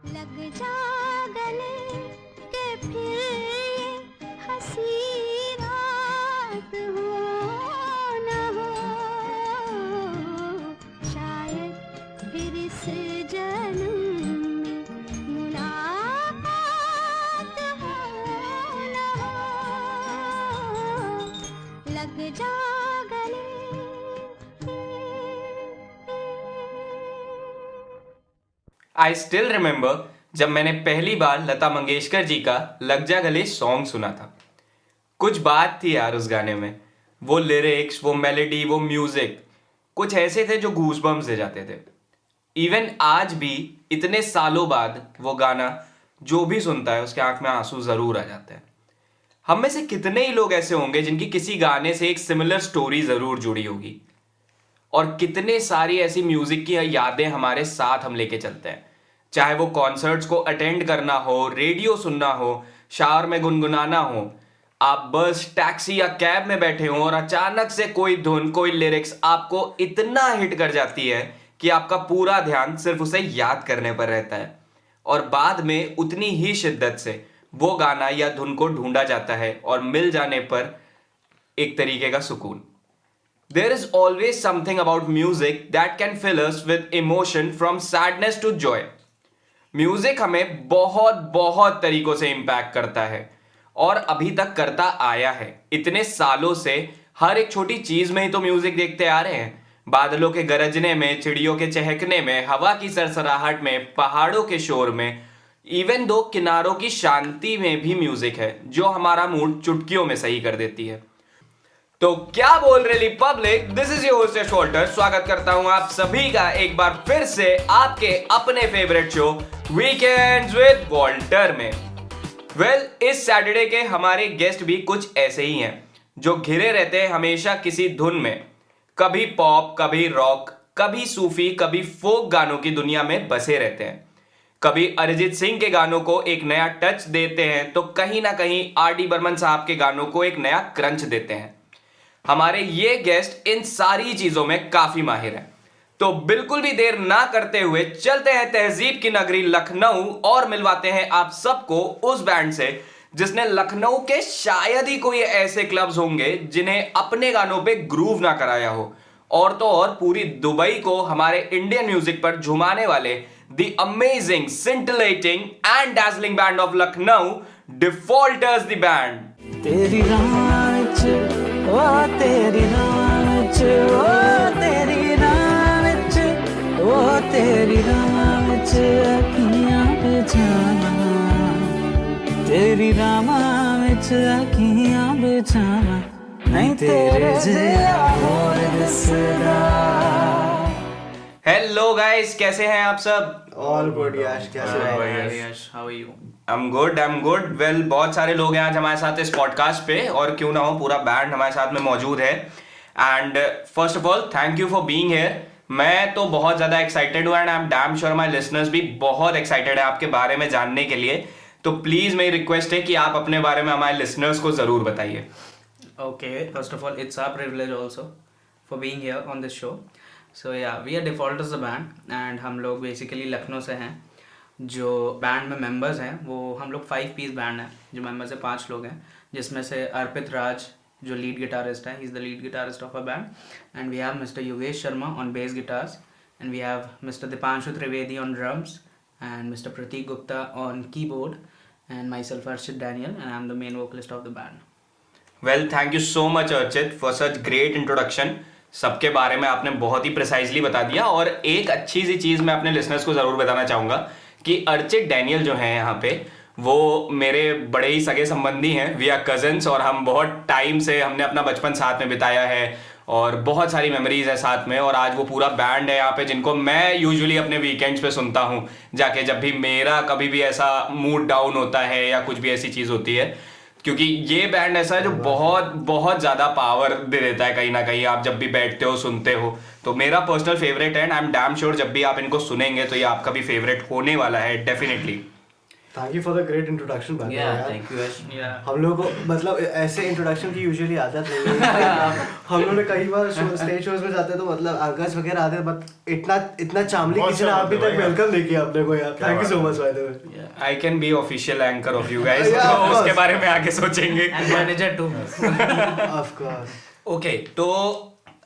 लग जा गले के फिर ये हंसी रात हो न हो, शायद फिर इस जन्म में मुलाकात हो न हो, लग जा गले। आई स्टिल रिमेंबर जब मैंने पहली बार लता मंगेशकर जी का लग जा गले सॉन्ग सुना था। कुछ बात थी यार उस गाने में, वो लिरिक्स, वो मेलोडी, वो म्यूजिक कुछ ऐसे थे जो गूज़बम्स दे जाते थे। इवन आज भी इतने सालों बाद वो गाना जो भी सुनता है उसके आंख में आंसू जरूर आ जाते हैं। हम में से कितने ही लोग ऐसे होंगे जिनकी किसी गाने से एक सिमिलर स्टोरी जरूर जुड़ी होगी, और कितने सारी ऐसी म्यूजिक की यादें हमारे साथ हम लेके चलते हैं, चाहे वो कॉन्सर्ट्स को अटेंड करना हो, रेडियो सुनना हो, शावर में गुनगुनाना हो, आप बस, टैक्सी या कैब में बैठे हो और अचानक से कोई धुन, कोई लिरिक्स आपको इतना हिट कर जाती है कि आपका पूरा ध्यान सिर्फ उसे याद करने पर रहता है, और बाद में उतनी ही शिद्दत से वो गाना या धुन को ढूंढा जाता है और मिल जाने पर एक तरीके का सुकून। There is always something about music that can fill us with emotion from sadness to joy. Music हमें बहुत बहुत तरीकों से इंपैक्ट करता है और अभी तक करता आया है। इतने सालों से हर एक छोटी चीज में ही तो म्यूजिक देखते आ रहे हैं। बादलों के गरजने में, चिड़ियों के चहकने में, हवा की सरसराहट में, पहाड़ों के शोर में, इवन दो किनारों की शांति में भी म्यूजिक है जो हमारा मूड चुटकियों में सही कर देती है। तो क्या बोल रही public, this is your host Yash Walter. स्वागत करता हूं आप सभी का एक बार फिर से आपके अपने favourite show weekends with Walter में। इस सैटरडे के हमारे गेस्ट भी कुछ ऐसे ही हैं जो घिरे रहते हैं हमेशा किसी धुन में, कभी पॉप, कभी रॉक, कभी सूफी, कभी फोक गानों की दुनिया में बसे रहते हैं। कभी अरिजीत सिंह के गानों को एक नया टच देते हैं तो कहीं ना कहीं आर.डी. बर्मन साहब के गानों को एक नया क्रंच देते हैं। हमारे ये गेस्ट इन सारी चीजों में काफी माहिर हैं। तो बिल्कुल भी देर ना करते हुए चलते हैं तहजीब की नगरी लखनऊ और मिलवाते हैं आप सबको उस बैंड से जिसने लखनऊ के शायद ही कोई ऐसे क्लब्स होंगे जिन्हें अपने गानों पे ग्रूव ना कराया हो, और तो और पूरी दुबई को हमारे इंडियन म्यूजिक पर झुमाने वाले the amazing, scintillating and dazzling band of Lucknow, defaulters the band. तेरी रांच ओ तेरी रांच ओ तेरी रांच ओ तेरी रांच अखियां बिछावा, तेरी रामा विच अखियां बिछावा, नहीं तेरे जिया होर दिसदा। हेलो गाइस, कैसे हैं आप सब? ऑल गुड यश, कैसे हो? Yash, how are you? I'm good. Well बहुत सारे लोग हैं आज हमारे साथ इस पॉडकास्ट पे, और क्यों ना हो पूरा बैंड हमारे साथ में मौजूद है। And first of all thank you for being here. मैं तो बहुत ज़्यादा एक्साइटेड हूँ and I am damn sure my listeners भी बहुत एक्साइटेड है आपके बारे में जानने के लिए। तो प्लीज़ मेरी रिक्वेस्ट है कि आप अपने बारे में हमारे लिसनर्स को ज़रूर बताइए। Okay, first of all, it's our privilege also for being here on this show. So yeah, we are Defaulters the band and हम लोग बेसिकली लखनऊ से हैं। जो बैंड में मेंबर्स हैं वो हम लोग 5 पीस बैंड है। जो मेंबर्स है 5 लोग हैं, जिसमें से अर्पित राज जो लीड गिटारिस्ट है, he is the lead guitarist of a band, and we have mister Yogesh Sharma on bass guitars, and we have mister Deepanshu Trivedi on drums, and mister Prateek Gupta on keyboard, and myself Archit Daniel, and I am the main vocalist of the band. Well, thank you so much Archit for such great introduction. सबके बारे में आपने बहुत ही precisely बता दिया, और एक अच्छी सी चीज़ मैं अपने लिसनर्स को ज़रूर बताना चाहूँगा कि अर्चित डैनियल जो हैं यहाँ पे, वो मेरे बड़े ही सगे संबंधी हैं। वी आर कजन्स, और हम बहुत टाइम से हमने अपना बचपन साथ में बिताया है और बहुत सारी मेमोरीज है साथ में। और आज वो पूरा बैंड है यहाँ पे जिनको मैं यूजुअली अपने वीकेंड्स पे सुनता हूँ जाके, जब भी मेरा कभी भी ऐसा मूड डाउन होता है या कुछ भी ऐसी चीज़ होती है, क्योंकि ये बैंड ऐसा है जो बहुत बहुत ज़्यादा पावर दे देता है कहीं ना कहीं। आप जब भी बैठते हो, सुनते हो, तो मेरा पर्सनल फेवरेट है and I am damn sure जब भी आप इनको सुनेंगे तो ये आपका भी फेवरेट होने वाला है definitely. Thank you for the great introduction भाई Yeah, यार। thank you Yash. हम लोग को मतलब ऐसे इंट्रोडक्शन की यूजुअली आदत नहीं है। हम लोग ने कई बार स्टेज शोज में जाते हैं तो मतलब अंकज वगैरह आते हैं, बट इतना चामली बहुत किसी ने अच्छा अभी होता है तक यार। वेलकम नहीं किया अपने को यार। Thank you so much by the way. I can be official anchor of you guys, Yeah, of तो उसके course. बारे में आगे सोचेंगे। And manager too. Of course. Okay, तो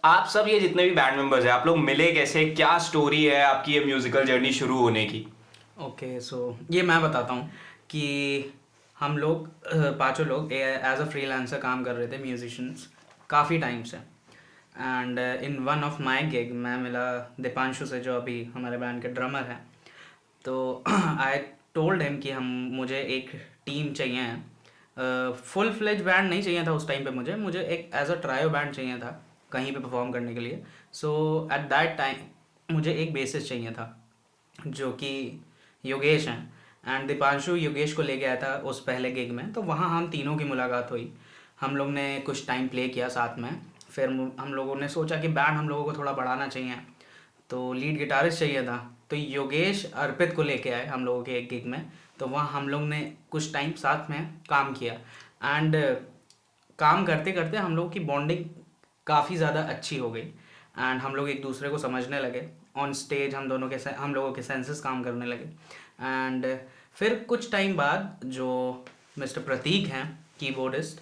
आप सब ये जितने भी बैंड मेंबर्स हैं, आप लोग मिले कैसे, क्या स्टोरी है आपकी ये म्यूजिकल जर्नी शुरू होने की? ओके, सो ये मैं बताता हूँ कि हम लोग पांचों लोग एज अ फ्रीलांसर काम कर रहे थे, म्यूजिशियंस, काफ़ी टाइम से। And in one of my gig मैं मिला दीपांशु से, जो अभी हमारे बैंड के ड्रमर हैं। तो आई टोल्ड हिम कि मुझे एक टीम चाहिए, फुल फ्लेज बैंड नहीं चाहिए था उस टाइम पे, मुझे एक एज अ ट्रायो बैंड चाहिए था कहीं पे परफॉर्म करने के लिए। सो एट दैट टाइम मुझे एक बेसिस चाहिए था जो कि योगेश हैं, एंड दीपांशु योगेश को ले गया था उस पहले गिग में। तो वहाँ हम तीनों की मुलाकात हुई, हम लोग ने कुछ टाइम प्ले किया साथ में। फिर हम लोगों ने सोचा कि बैंड हम लोगों को थोड़ा बढ़ाना चाहिए, तो लीड गिटारिस्ट चाहिए था। तो योगेश अर्पित को लेके आए हम लोगों के एक गिग में। तो वहाँ हम लोग ने कुछ टाइम साथ में काम किया, एंड काम करते करते हम लोगों की बॉन्डिंग काफ़ी ज़्यादा अच्छी हो गई, एंड हम लोग एक दूसरे को समझने लगे। ऑन स्टेज हम लोगों के सेंसेस काम करने लगे। एंड फिर कुछ टाइम बाद जो मिस्टर प्रतीक हैं कीबोर्डिस्ट,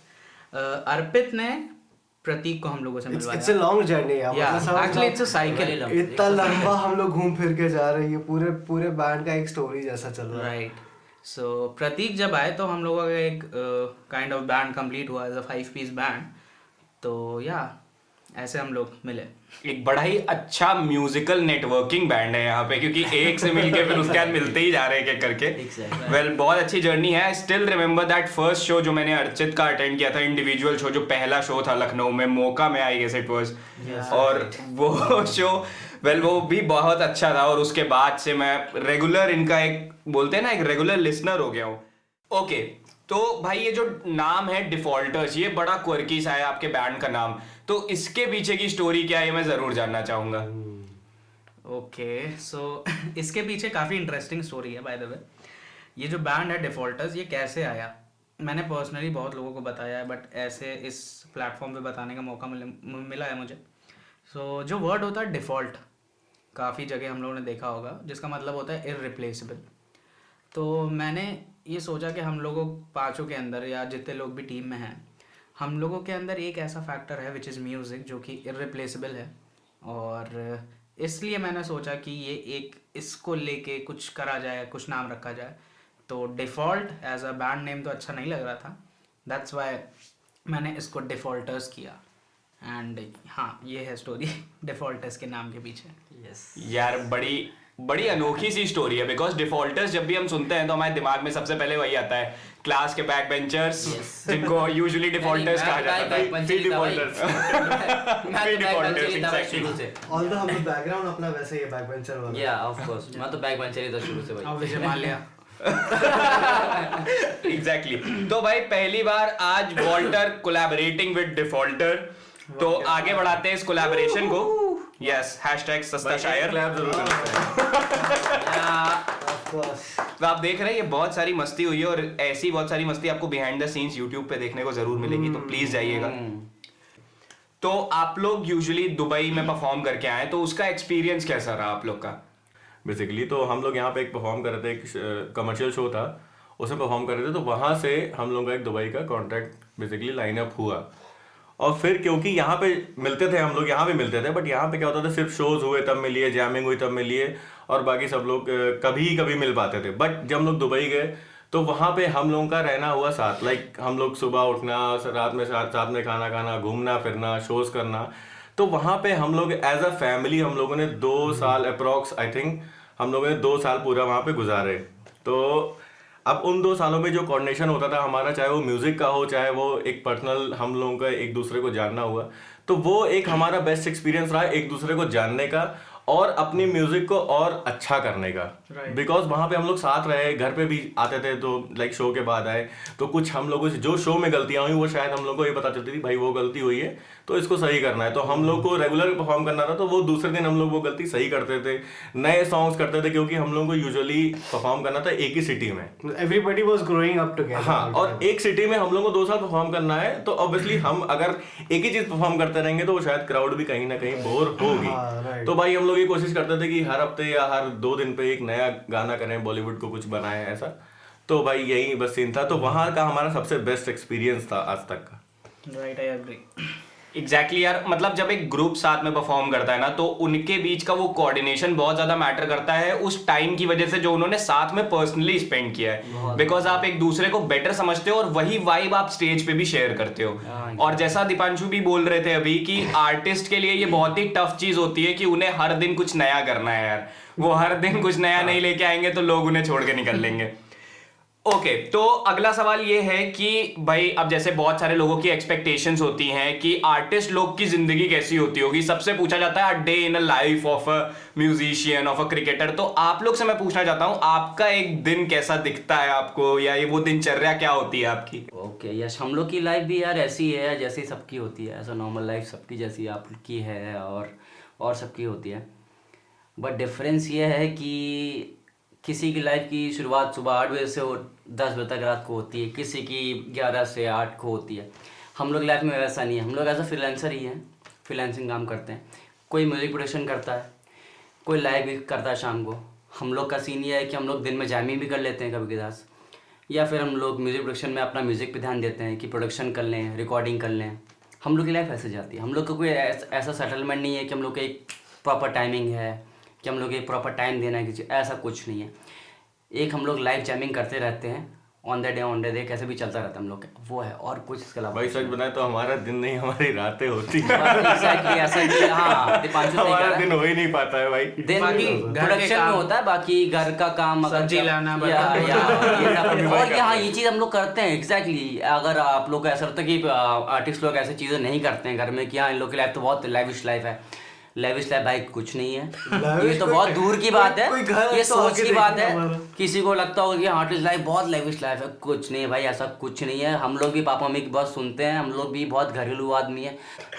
अर्पित ने प्रतीक को हम लोगों से इट्स अ मिलवाया। लॉन्ग जर्नी यार। Actually it's a cycle. इतना लंबा हम लोग घूम फिर के जा रहे हैं, पूरे बैंड का एक स्टोरी जैसा चल रहा है। राइट। सो प्रतीक जब आए तो हम लोगों का एक काइंड ऑफ बैंड कंप्लीट हुआ एज अ 5 पीस बैंड। तो या ऐसे हम लोग मिले। एक बड़ा ही अच्छा म्यूजिकल नेटवर्किंग बैंड है यहाँ पे, क्योंकि एक से मिलके फिर उसके बाद मिलते ही जा रहे हैं करके। Exactly. वेल बहुत अच्छी जर्नी है। I still remember that first show जो मैंने अर्चित का अटेंड किया था, इंडिविजुअल शो, जो पहला शो था लखनऊ में, मौका में, आई गेस इट वाज। और वो शो वो भी बहुत अच्छा था, और उसके बाद से मैं रेगुलर इनका एक बोलते हैं ना, एक रेगुलर लिसनर हो गया हूँ। ओके, तो भाई ये जो नाम है डिफॉल्टर्स, ये बड़ा क्वर्की सा है आपके बैंड का नाम, तो इसके पीछे की स्टोरी क्या है, ये मैं जरूर जानना चाहूंगा। ओके, सो इसके पीछे काफ़ी इंटरेस्टिंग स्टोरी है बाय द वे। ये जो बैंड है डिफॉल्टर्स, ये कैसे आया, मैंने पर्सनली बहुत लोगों को बताया है, बट ऐसे इस प्लेटफॉर्म पे बताने का मौका मिला है मुझे। सो जो वर्ड होता है डिफ़ॉल्ट, काफ़ी जगह हम लोगों ने देखा होगा, जिसका मतलब होता है इररिप्लेसेबल। तो मैंने ये सोचा कि हम लोगों पांचों के अंदर, या जितने लोग भी टीम में हैं, हम लोगों के अंदर एक ऐसा फैक्टर है विच इज़ म्यूज़िक, जो कि इररिप्लेसेबल है। और इसलिए मैंने सोचा कि ये इसको लेके कुछ करा जाए, कुछ नाम रखा जाए। तो default as a band name तो अच्छा नहीं लग रहा था, दैट्स वाई मैंने इसको डिफ़ॉल्टर्स किया। एंड हाँ, ये है स्टोरी डिफ़ॉल्टर्स के नाम के पीछे। यार बड़ी अनोखी सी स्टोरी है, बिकॉज डिफॉल्टर्स जब भी हम सुनते हैं तो हमारे दिमाग में सबसे पहले वही आता है, क्लास के बैक बेंचर्स, जिनको यूजुअली डिफॉल्टर्स कहा जाता है। ऑल्दो हम लोग बैकग्राउंड अपना वैसे ही बैक बेंचर वाला। या ऑफ कोर्स, मैं तो बैक बेंचर ही था शुरू से भाई। अब विजय माल्या। एग्जैक्टली। तो भाई पहली बार आज वॉल्टर कोलैबोरेटिंग विद डिफॉल्टर, तो आगे बढ़ाते हैं इस कोलैबोरेशन को। यस, हैशटैग सस्ता शायर। तो आप देख रहे हैं ये बहुत सारी मस्ती हुई है, और ऐसी बहुत सारी मस्ती आपको बिहाइंड द सीन्स यूट्यूब पे देखने को जरूर मिलेगी, तो प्लीज जाइएगा। तो आप लोग यूजुअली दुबई में परफॉर्म करके आए, तो उसका एक्सपीरियंस कैसा रहा आप लोग का? बेसिकली तो हम लोग यहाँ पे एक परफॉर्म कर रहे थे, एक कमर्शियल शो था, उसमें परफॉर्म कर रहे थे। तो वहाँ से हम लोग का एक दुबई का कॉन्ट्रैक्ट बेसिकली लाइनअप हुआ, और फिर क्योंकि यहाँ पे मिलते थे, हम लोग यहाँ पे मिलते थे, बट यहाँ पे क्या होता था, सिर्फ शोज हुए तब मिलिए, जैमिंग हुई तब मिलिए, और बाकी सब लोग कभी कभी मिल पाते थे। बट जब हम लोग दुबई गए तो वहाँ पे हम लोगों का रहना हुआ साथ, लाइक हम लोग सुबह उठना, रात में साथ में खाना खाना, घूमना फिरना, शोज करना। तो वहाँ पे हम लोग एज अ फैमिली हम लोगों ने 2 साल अप्रॉक्स, आई थिंक हम लोगों ने 2 साल पूरा वहाँ पे गुजारे। तो अब उन 2 सालों में जो कोऑर्डिनेशन होता था हमारा, चाहे वो म्यूजिक का हो, चाहे वो एक पर्सनल हम लोगों का एक दूसरे को जानना हुआ, तो वो एक हमारा बेस्ट एक्सपीरियंस रहा एक दूसरे को जानने का, और अपनी म्यूजिक को और अच्छा करने का। बिकॉज वहां पे हम लोग साथ रहे, घर पे भी आते थे तो लाइक शो के बाद आए तो कुछ हम लोगों से जो शो में गलतियां हुई वो शायद हम लोग को ये पता चलती थी भाई वो गलती हुई है तो इसको सही करना है। तो हम लोग को रेगुलर परफॉर्म करना था तो वो दूसरे दिन हम लोग वो गलती सही करते थे, नए सॉन्ग्स करते थे, क्योंकि हम लोग को यूजुअली परफॉर्म करना था एक ही सिटी में। Everybody was growing up together. हाँ, और एक सिटी में हम लोग को 2 साल परफॉर्म करना है तो ऑब्वियसली हम अगर एक ही चीज परफॉर्म करते रहेंगे तो वो शायद क्राउड भी कहीं ना कहीं बोर होगी। तो भाई हम लोग ये कोशिश करते थे कि हर हफ्ते या हर 2 दिन पे एक नया गाना करें, बॉलीवुड को कुछ बनाएं ऐसा। तो भाई यही बस सीन था। तो वहाँ का हमारा सबसे बेस्ट एक्सपीरियंस था आज तक का। Right, I agree. एग्जैक्टली यार, मतलब जब एक ग्रुप साथ में परफॉर्म करता है ना तो उनके बीच का वो कोऑर्डिनेशन बहुत ज्यादा मैटर करता है उस टाइम की वजह से जो उन्होंने साथ में पर्सनली स्पेंड किया है। बिकॉज आप एक दूसरे को बेटर समझते हो और वही वाइब आप स्टेज पे भी शेयर करते हो। और जैसा दीपांशु भी बोल रहे थे अभी कि आर्टिस्ट के लिए ये बहुत ही टफ चीज होती है कि उन्हें हर दिन कुछ नया करना है यार। वो हर दिन कुछ नया नहीं लेके आएंगे तो लोग उन्हें छोड़ के निकल लेंगे। ओके, तो अगला सवाल ये है कि भाई अब जैसे बहुत सारे लोगों की एक्सपेक्टेशंस होती हैं कि आर्टिस्ट लोग की जिंदगी कैसी होती होगी। सबसे पूछा जाता है day in a life of a musician, of a cricketer. तो आप लोग से मैं पूछना चाहता हूँ आपका एक दिन कैसा दिखता है आपको, या ये वो दिनचर्या क्या होती है आपकी? ओके यश, हम लोग की लाइफ भी यार ऐसी है जैसी सबकी होती है। ऐसा नॉर्मल लाइफ सबकी जैसी आपकी है और सबकी होती है। बट डिफरेंस ये है कि किसी की लाइफ की शुरुआत सुबह 8 बजे से 10 बजे तक रात को होती है, किसी की 11 से 8 को होती है। हम लोग लाइफ में वैसा नहीं है। हम लोग एज अ फ्रीलांसर ही हैं, फ्रीलांसिंग काम करते हैं। कोई म्यूज़िक प्रोडक्शन करता है, कोई लाइव भी करता है शाम को। हम लोग का सीन ये है कि हम लोग दिन में जैमिंग भी कर लेते हैं कभी कदार, या फिर हम लोग म्यूज़िक प्रोडक्शन में अपना म्यूज़िक पे ध्यान देते हैं कि प्रोडक्शन कर लें, रिकॉर्डिंग कर लें। हम लोग की लाइफ ऐसे जाती है। हम लोग का कोई ऐसा सेटलमेंट नहीं है कि हम लोग का एक प्रॉपर टाइमिंग है कि हम लोग एक प्रॉपर टाइम देना है किसी, ऐसा कुछ नहीं है। एक हम लोग लाइव जैमिंग करते रहते हैं, ऑन द डे कैसे भी चलता रहता है हम लोग, वो है। और कुछ इसके अलावा भाई सच बताएं तो हमारा दिन नहीं हमारी रातें होती है। एग्जैक्टली ऐसा ही। हाँ, दीपांशु सही कह रहा हमारा है। दिन हो ही नहीं पाता है भाई। दिन बाकी घर के प्रोडक्शन में काम, होता है, बाकी घर का काम, सब्जी लाना, या ये सब। और यहाँ ये चीज़ हम लोग करते हैं एग्जैक्टली। अगर आप लोग ऐसा होता है कि आर्टिस्ट लोग ऐसी चीज़ें नहीं करते हैं घर में कि हाँ इन लोग की लाइफ तो बहुत लेविश लाइफ है। लेविश लाइफ भाई कुछ नहीं है, ये तो बहुत दूर की बात है। ये सोच की बात है। किसी को लगता होगा कि आर्टिस्ट लाइफ बहुत लेविश लाइफ है, कुछ नहीं है भाई, ऐसा कुछ नहीं है। हम लोग भी पापा मम्मी की बहुत सुनते हैं, हम लोग भी बहुत घरेलू आदमी है।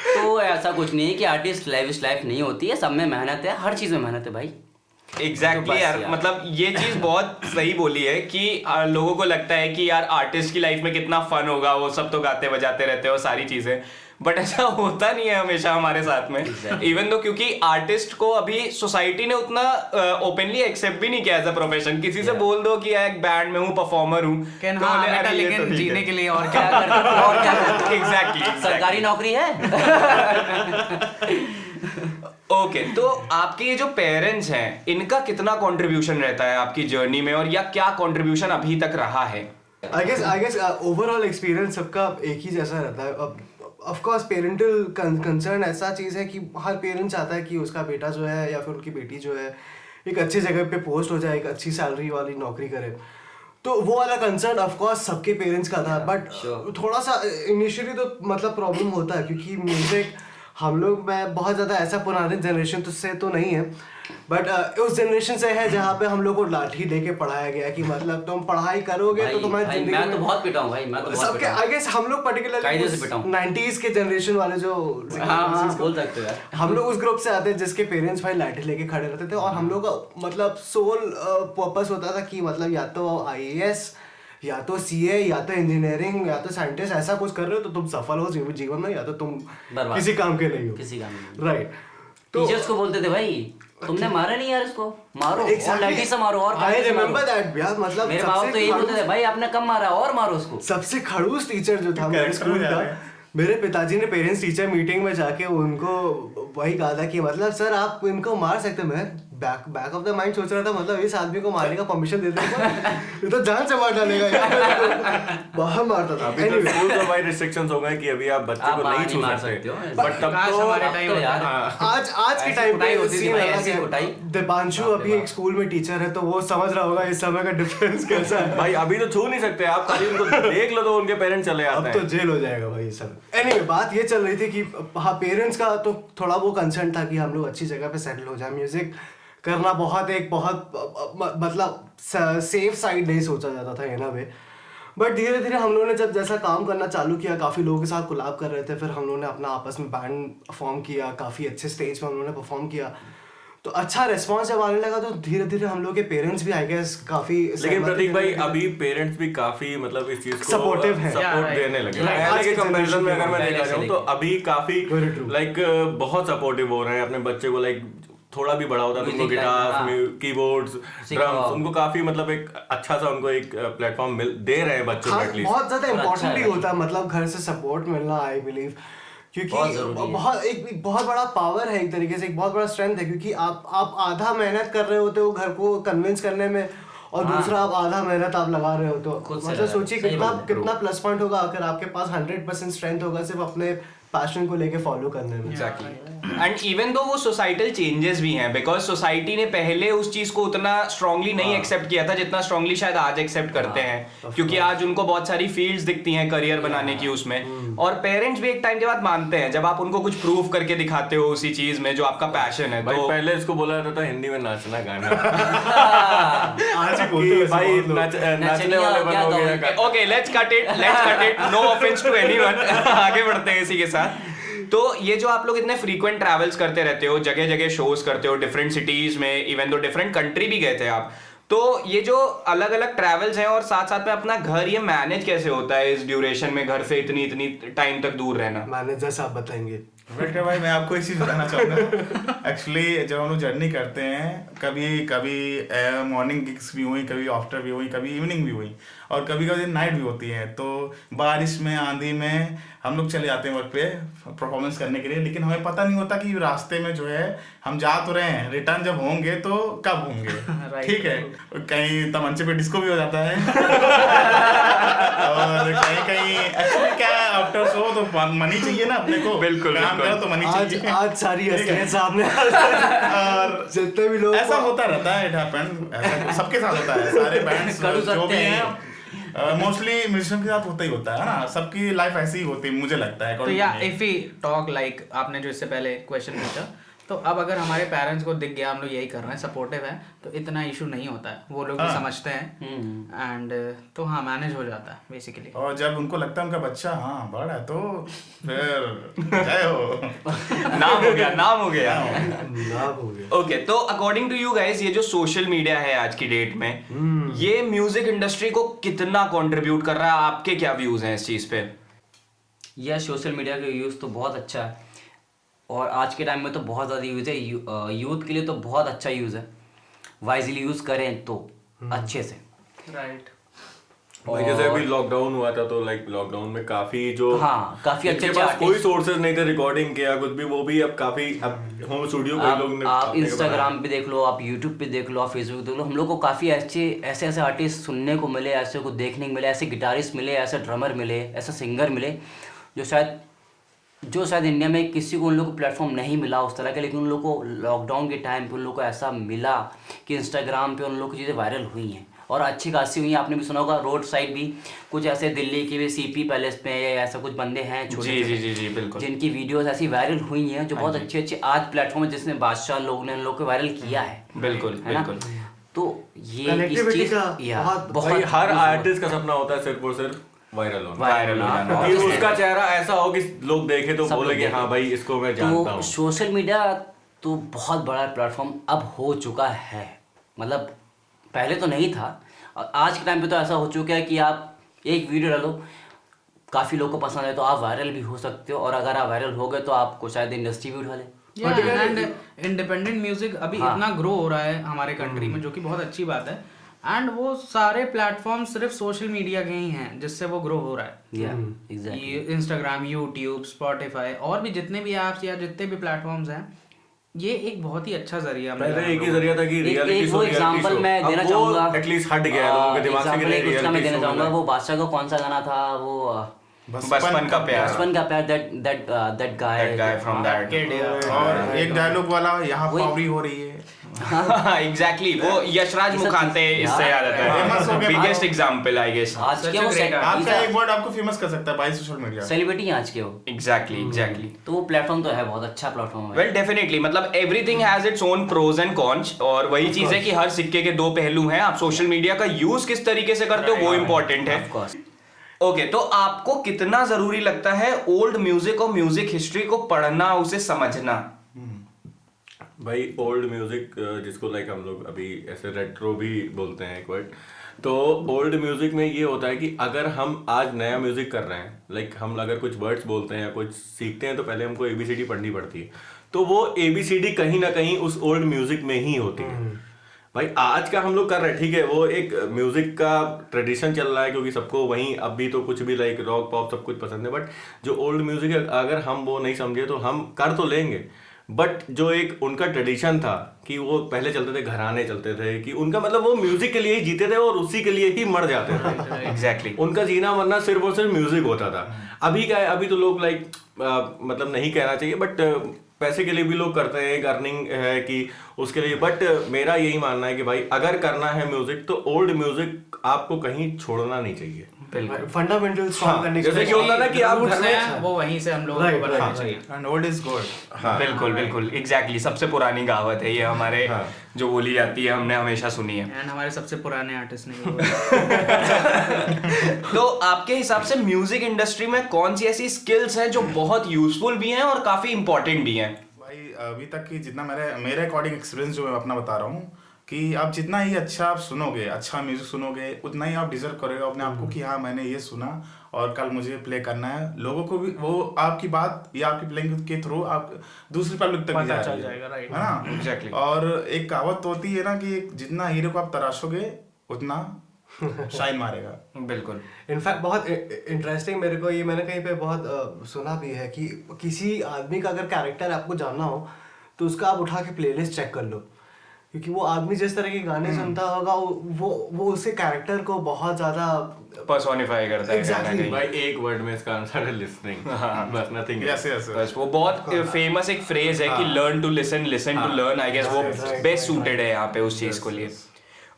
तो ऐसा कुछ नहीं है कि आर्टिस्ट लेविश लाइफ नहीं होती है। सब में मेहनत है, हर चीज़ में मेहनत है भाई। एग्जैक्टली यार, मतलब ये चीज बहुत सही बोली है कि लोगों को लगता है कि यार आर्टिस्ट की लाइफ में कितना फन होगा, वो सब तो गाते बजाते रहते हो सारी चीजें। बट ऐसा होता नहीं है हमेशा हमारे साथ में। इवन दो क्योंकि आर्टिस्ट को अभी सोसाइटी ने उतना ओपनली एक्सेप्ट भी नहीं किया एज अ प्रोफेशन। किसी से बोल दो कि एक बैंड में हूँ, परफॉर्मर हूँ, लेकिन जीने के लिए और क्या और क्या एग्जैक्टली सरकारी नौकरी है। ओके, तो आपके ये जो पेरेंट्स हैं इनका कितना कंट्रीब्यूशन रहता है आपकी जर्नी में, और या क्या कंट्रीब्यूशन अभी तक रहा है? आई गेस ओवरऑल एक्सपीरियंस सबका एक ही जैसा रहता है। ऑफ कोर्स पेरेंटल कंसर्न ऐसा चीज़ है कि हर पेरेंट चाहता है कि उसका बेटा जो है या फिर उनकी बेटी जो है एक अच्छी जगह पे पोस्ट हो जाए, एक अच्छी सैलरी वाली नौकरी करे। तो वो वाला कंसर्न ऑफ कोर्स सबके पेरेंट्स का था। बट थोड़ा सा इनिशियली तो मतलब प्रॉब्लम होता है क्योंकि म्यूजिक हम लोग में बहुत ज़्यादा ऐसा पुराने जनरेशन तो से तो नहीं है, बट उस जनरेशन से है जहाँ पे हम लोग को लाठी देके पढ़ाया गया कि मतलब तुम पढ़ाई करोगे तो तुम्हारी जिंदगी मैं तो बहुत पिटा हूँ भाई, मैं तो बहुत सबके आई गेस हम लोग पर्टिकुलरली 90s के जनरेशन वाले जो हाँ बोल सकते हो यार, हम लोग उस ग्रुप से आते हैं जिसके पेरेंट्स भाई लाठी लेके खड़े रहते थे। और हम लोग का मतलब सोल पर्पस होता था कि मतलब या तो IAS या तो CA या तो इंजीनियरिंग या तो साइंटिस्ट, ऐसा कुछ कर रहे हो तो तुम सफल हो जीवन में, या तो तुम किसी काम के नहीं हो, किसी काम में। राइट। तो टीचर्स को बोलते थे भाई तुमने मारा नहीं यार, इसको मारो और लाठी से मारो। और आई रिमेंबर दैट यार, मतलब मेरे बाप तो यही बोलते थे भाई आपने कम मारा और मारो उसको। सबसे खड़ूस टीचर जो था मेरे स्कूल का, मेरे पिताजी ने पेरेंट्स टीचर मीटिंग में जाके उनको वही कहा था कि मतलब सर आप इनको मार सकते हैं। मैं बैक ऑफ द माइंड सोच रहा था मतलब इस आदमी को मारने का परमिशन दे देगा, ये तो जान से मार डालेगा यार, बाहर मारता था। अभी तो स्कूल में भाई रिस्ट्रिक्शंस हो गए कि अभी आप बच्चे को नहीं छू सकते हो, बट तब काश तो हमारे टाइम तो यार आज के टाइम पे होती थी सीन भाई, अलग ऐसी है। कुटाई। दीपांशु अभी एक स्कूल में टीचर है तो वो समझ रहा होगा इस समय का डिफरेंस कैसा है। भाई अभी तो छू नहीं सकते आप, खाली उनको देख लो तो उनके पेरेंट्स चले अब आते तो हैं। जेल हो जाएगा भाई सब। एनीवे बात ये चल रही थी कि हाँ पेरेंट्स का तो थोड़ा वो कंसर्न था कि हम लोग अच्छी जगह पे सेटल हो जाए, म्यूजिक करना बहुत मतलब सेफ साइड नहीं सोचा जाता था इन अ वे। बट धीरे धीरे हम लोगों ने जब जैसा काम करना चालू किया, काफ़ी लोगों के साथ कोलैब कर रहे थे, फिर हम लोगों ने अपना आपस में बैंड फॉर्म किया, काफ़ी अच्छे स्टेज पे हम लोगों ने परफॉर्म किया, तो अच्छा रिस्पॉन्स जब आने लगा तो धीरे धीरे हम लोग के पेरेंट्स भी आई गेस काफ़ी। लेकिन प्रतीक भाई अभी पेरेंट्स भी काफी मतलब इस चीज को Supportive हैं। सपोर्ट Yeah, देने लगे। right. पहले के आज की कंपैरिजन में अगर मैं पहले देखा से जाऊँ तो लेके। अभी काफी Very true. लाइक बहुत सपोर्टिव हो रहे हैं अपने बच्चे को, लाइक थोड़ा भी बड़ा होता है तो उनको Music गिटार, हाँ। कीबोर्ड्स, ड्रम्स, उनको काफी मतलब एक अच्छा सा उनको एक प्लेटफॉर्म दे रहे हैं बच्चों को हाँ, एटलीस्ट। बहुत ज्यादा और अच्छा इम्पोर्टेंट है भी भाई। होता है मतलब घर से सपोर्ट मिलना, आई बिलीव, क्योंकि बहुत जरूरी है। एक बहुत बड़ा पावर है एक तरीके से, एक बहुत बड़ा स्ट्रेंथ है, क्योंकि आप आधा मेहनत कर रहे होते हो घर को कन्विंस करने में और दूसरा आप आधा मेहनत आप लगा रहे होते हो। खुद से मतलब लगा रहे हो, सोचिए सही कितना बात है। कितना प्लस पॉइंट होगा अगर आपके पास 100% स्ट्रेंथ होगा सिर्फ अपने पैशन को लेके फॉलो करने में। एग्जैक्टली। एंड इवन दो वो सोसाइटल चेंजेस भी हैं, बिकॉज सोसाइटी ने पहले उस चीज को उतना स्ट्रांगली नहीं एक्सेप्ट किया था जितना स्ट्रांगली शायद आज एक्सेप्ट करते हैं, क्योंकि आज उनको बहुत सारी फील्ड्स दिखती हैं करियर बनाने की उसमें, और पेरेंट्स भी एक टाइम के बाद मानते हैं जब आप उनको कुछ प्रूव करके दिखाते हो उसी चीज में जो आपका पैशन है। भाई तो पहले इसको बोला जाता था हिंदी में नाचना गाना आज ही बोलते कि हैं भाई बहुत लोग। नाचने वाले क्या बंद हो गया गाओगे? Okay let's cut it, no offence to anyone. आगे बढ़ते हैं इसी के साथ। तो ये जो आप लोग इतने फ्रीक्वेंट ट्रैवल्स करते रहते हो, जगह जगह शोज करते हो डिफरेंट सिटीज में, इवन दो डिफरेंट कंट्री भी गए थे आप, तो ये जो अलग अलग ट्रैवल्स हैं और साथ साथ में अपना घर ये मैनेज कैसे होता है इस ड्यूरेशन में, घर से इतनी टाइम तक दूर रहना? मैनेजर साहब बताएंगे। बेटा भाई मैं आपको एक चीज बताना चाहूंगा। एक्चुअली जब हम लोग जर्नी करते हैं, कभी मॉर्निंग गिग्स भी हुई, कभी आफ्टर भी हुई, कभी इवनिंग भी हुई, और कभी कभी नाइट भी होती है। तो बारिश में, आंधी में हम लोग चले जाते हैं वर्क पे परफॉर्मेंस करने के लिए, लेकिन हमें पता नहीं होता कि रास्ते में जो है हम जा तो रहे हैं, रिटर्न जब होंगे तो कब होंगे। ठीक है, कहीं तमंचे पे डिस्को भी हो जाता है और कहीं कहीं एक्चुअली क्या है, आफ्टर शो तो मनी चाहिए ना अपने को, बिल्कुल, काम करो तो मनी आज चाहिए। आज सारी असलियत सामने और जितने भी लोग ऐसा होता रहता है, इट हैपन, सबके साथ होता है, सारे बैंड्स कर जो सकते भी हैं। हैं मोस्टली म्यूजिशियन के साथ होता ही होता है ना, सबकी लाइफ ऐसी ही होती है मुझे लगता है। तो या इफ वी टॉक लाइक आपने जो इससे पहले क्वेश्चन पूछा, तो अब अगर हमारे पेरेंट्स को दिख गया हम लोग यही कर रहे हैं, सपोर्टिव है, तो इतना इशू नहीं होता है, वो लोग भी हाँ। समझते हैं एंड तो हाँ मैनेज हो जाता है बेसिकली। और जब उनको लगता है उनका बच्चा हाँ बड़ा है तो फिर जय हो। नाम हो गया, नाम हो गया। लाभ हो गया। ओके, तो अकॉर्डिंग टू यू गाइस, ये जो सोशल मीडिया है आज की डेट में, ये म्यूजिक इंडस्ट्री को कितना कंट्रीब्यूट कर रहा है? आपके क्या व्यूज हैं इस चीज पे? यह सोशल मीडिया का यूज़ तो बहुत अच्छा है, और आज के टाइम में तो बहुत ज़्यादा यूज़ है। यूथ के लिए तो बहुत अच्छा यूज़ है, वाइजली यूज़ करें तो अच्छे से। राइट। भाई जैसे अभी लॉकडाउन हुआ था तो लाइक लॉकडाउन में काफी जो हाँ, काफी जिनके अच्छे पास कोई artist- सोर्सेज नहीं थे रिकॉर्डिंग किया कुछ भी, वो भी अब काफी अब होम स्टूडियो कई लोग ने आप अपने को इंस्टाग्राम पे देख लो, आप यूट्यूब पे देख लो, आप फेसबुक पे देख लो, हम लोग को काफ़ी ऐसे आर्टिस्ट सुनने को मिले, ऐसे को देखने को मिले, ऐसे गिटारिस्ट मिले, ऐसे ड्रमर मिले, ऐसे सिंगर मिले जो शायद इंडिया में किसी को उन लोग को प्लेटफॉर्म नहीं मिला उस तरह का, लेकिन उन लोग को लॉकडाउन के टाइम पे उन लोग को ऐसा मिला कि इंस्टाग्राम पे उन लोग की चीज़ें वायरल हुई हैं और अच्छी खासी हुई हैं। आपने भी सुना होगा रोड साइड भी कुछ ऐसे दिल्ली के भी सीपी पैलेस में ऐसा कुछ बंदे हैं छोटे जी बिल्कुल, जिनकी वीडियोस ऐसी वायरल हुई हैं जो बहुत अच्छे आज प्लेटफॉर्म है जिसने बादशाह लोग ने उन लोग को वायरल किया है। बिल्कुल है ना? बिल्कुल। तो ये इस Connectivity चीज का या बहुत- भाई हर आर्टिस्ट का सपना होता है सिर्फ और सिर्फ वायरल होना, वायरल हो जाना। कि उसका चेहरा ऐसा हो कि लोग देखे तो सब बोले लोग कि देखें। हाँ भाई इसको मैं जानता तो हूँ। सोशल मीडिया तो बहुत बड़ा प्लेटफॉर्म अब हो चुका है, मतलब पहले तो नहीं था, और आज के टाइम पे तो ऐसा हो चुका है कि आप एक वीडियो डालो, काफ़ी लोग को पसंद है तो आप वायरल भी हो सकते हो, और अगर आप वायरल हो गए तो आपको शायद इंडस्ट्री भी उठा ले। एंड इंडिपेंडेंट म्यूजिक अभी हाँ। इतना ग्रो हो रहा है हमारे कंट्री में, जो कि बहुत अच्छी बात है, एंड वो सारे प्लेटफॉर्म सिर्फ सोशल मीडिया के ही हैं जिससे वो ग्रो हो रहा है। या एग्जैक्टली। इंस्टाग्राम, यूट्यूब, स्पॉटिफाई और भी जितने भी ऐप्स या जितने भी प्लेटफॉर्म्स हैं, ये एक बहुत ही अच्छा जरिया मिला पहले है एक ही लोगों जरिया था कि एक रियलिटी वो एग्जांपल मैं देना चाहूंगा, एटलीस्ट हट गया है लोगों के दिमाग से कि नहीं उसका मैं रियलिटी देना शो चाहूंगा, में वो बादशाह का कौन सा गाना था वो बचपन का प्यार बचपन का प्यार, that that guy from that Kid, yeah. और एक डायलॉग वाला यहाँ वही- पावरी हो रही है। एग्जैक्टली वो यशराज मुखाते इससे याद आता Famous हो है, गया बिगेस्ट भाई। Example I guess. आज के Such a वो great आपका एक वर्ड आपको फेमस कर सकता है बाय सोशल मीडिया। सेलिब्रिटी आज के वो, एग्जैक्टली तो वो प्लेटफॉर्म तो है, बहुत अच्छा प्लेटफॉर्म है। वेल डेफिनेटली, मतलब everything has its own pros and cons, और वही चीज है कि हर सिक्के के दो पहलू हैं। आप सोशल मीडिया का यूज किस तरीके से करते हो वो इम्पोर्टेंट है। Of course. ओके, तो आपको कितना जरूरी लगता है ओल्ड म्यूजिक और म्यूजिक हिस्ट्री को पढ़ना, उसे समझना? भाई ओल्ड म्यूजिक जिसको लाइक हम लोग अभी ऐसे रेट्रो भी बोलते हैं एक वर्ड, तो ओल्ड म्यूजिक में ये होता है कि अगर हम आज नया म्यूजिक कर रहे हैं, लाइक हम अगर कुछ वर्ड्स बोलते हैं या कुछ सीखते हैं तो पहले हमको ABCD पढ़नी पड़ती है, तो वो ABCD कहीं ना कहीं उस ओल्ड म्यूजिक में ही होती है। भाई आज का हम लोग कर रहे हैं, ठीक है, वो एक म्यूजिक का ट्रेडिशन चल रहा है क्योंकि सबको वहीं अभी तो कुछ भी लाइक रॉक पॉप सब कुछ पसंद है, बट जो ओल्ड म्यूजिक है अगर हम वो नहीं समझे तो हम कर तो लेंगे, बट जो एक उनका ट्रेडिशन था कि वो पहले चलते थे, घराने चलते थे, कि उनका मतलब वो म्यूजिक के लिए ही जीते थे और उसी के लिए ही मर जाते थे। एग्जैक्टली उनका जीना मरना सिर्फ और सिर्फ म्यूजिक होता था। अभी क्या है, अभी तो लोग लाइक मतलब नहीं कहना चाहिए बट पैसे के लिए भी लोग करते हैं, एक अर्निंग है कि उसके लिए, बट मेरा यही मानना है कि भाई अगर करना है म्यूजिक तो ओल्ड म्यूजिक आपको कहीं छोड़ना नहीं चाहिए। फंडामेंटल स्ट्रॉन्ग करने के जैसे लिए कि होता ना कि आप Roots घर में हैं, वो वहीं से हम लोगों को Right, बनाना right. चाहिए। And old is gold. हाँ, बिल्कुल बिल्कुल एग्जैक्टली, सबसे पुरानी कहावत है ये हमारे, हाँ। जो बोली जाती है हमने हमेशा सुनी है। एंड हमारे सबसे पुराने आर्टिस्ट ने भी बोला। तो आपके हिसाब से म्यूजिक इंडस्ट्री में कौन सी ऐसी स्किल्स हैं जो बहुत यूजफुल भी हैं और काफी इंपॉर्टेंट भी हैं? भाई अभी तक की जितना मेरे अकॉर्डिंग एक्सपीरियंस जो मैं अपना बता रहा हूँ कि आप जितना ही अच्छा आप सुनोगे, अच्छा म्यूजिक सुनोगे, उतना ही आप डिजर्व करोगे अपने आप को कि हाँ मैंने ये सुना और कल मुझे प्ले करना है। लोगों को भी वो आपकी बात या आपकी प्लेइंग के थ्रू आप दूसरे पब्लिक तक भी जा रही है, राइट। है ना? Exactly. और एक कहावत तो होती है ना कि जितना हीरो को आप तराशोगे उतना शाइन मारेगा। बिल्कुल। इनफैक्ट बहुत इंटरेस्टिंग, मेरे को ये मैंने कहीं पे बहुत सुना भी है कि किसी आदमी का अगर कैरेक्टर आपको जानना हो तो उसका आप उठा के प्लेलिस्ट चेक कर लो, क्योंकि वो आदमी जिस तरह के गाने सुनता होगा वो उसके कैरेक्टर को बहुत ज्यादा पर्सोनिफाई करता है कहीं ना Exactly. कहीं। भाई एक वर्ड में इसका आंसर है लिसनिंग, बस नथिंग। यस यस बस वो बहुत फेमस एक फ्रेज है कि learn to listen, listen to learn. I guess वो Right, बेस्ट सूटेड है यहाँ पे उस चीज को लिए।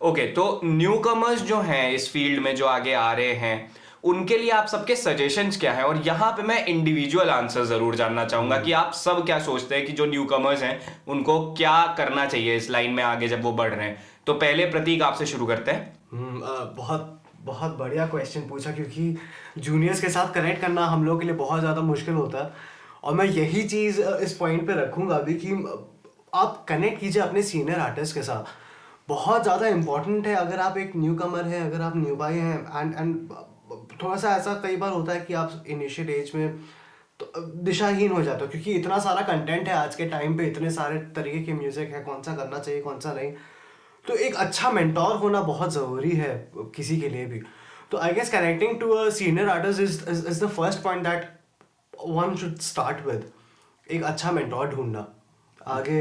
ओके, तो न्यू कमर्स जो हैं इस फील्ड में जो आगे आ रहे हैं, उनके लिए आप सबके सजेशंस क्या हैं? और यहाँ पे मैं इंडिविजुअल आंसर जरूर जानना चाहूंगा कि आप सब क्या सोचते हैं कि जो न्यू कमर्स हैं उनको क्या करना चाहिए इस लाइन में आगे जब वो बढ़ रहे हैं। तो पहले प्रतीक आपसे शुरू करते हैं। बहुत बहुत बढ़िया क्वेश्चन पूछा, क्योंकि जूनियर्स के साथ कनेक्ट करना हम लोग के लिए बहुत ज़्यादा मुश्किल होता है, और मैं यही चीज़ इस पॉइंट पे रखूँगा अभी कि आप कनेक्ट कीजिए अपने सीनियर आर्टिस्ट के साथ। बहुत ज़्यादा इम्पॉर्टेंट है अगर आप एक न्यू कमर हैं, अगर आप न्यू बाई हैं, एंड थोड़ा सा ऐसा कई बार होता है कि आप इनिशियल एज में तो दिशाहीन हो जाते हो, क्योंकि इतना सारा कंटेंट है आज के टाइम पे, इतने सारे तरीके के म्यूज़िक है, कौन सा करना चाहिए कौन सा नहीं। तो एक अच्छा मेंटोर होना बहुत ज़रूरी है किसी के लिए भी। तो I guess connecting to a senior artist is the first point that one should start with, एक अच्छा मेंटोर ढूंढना। आगे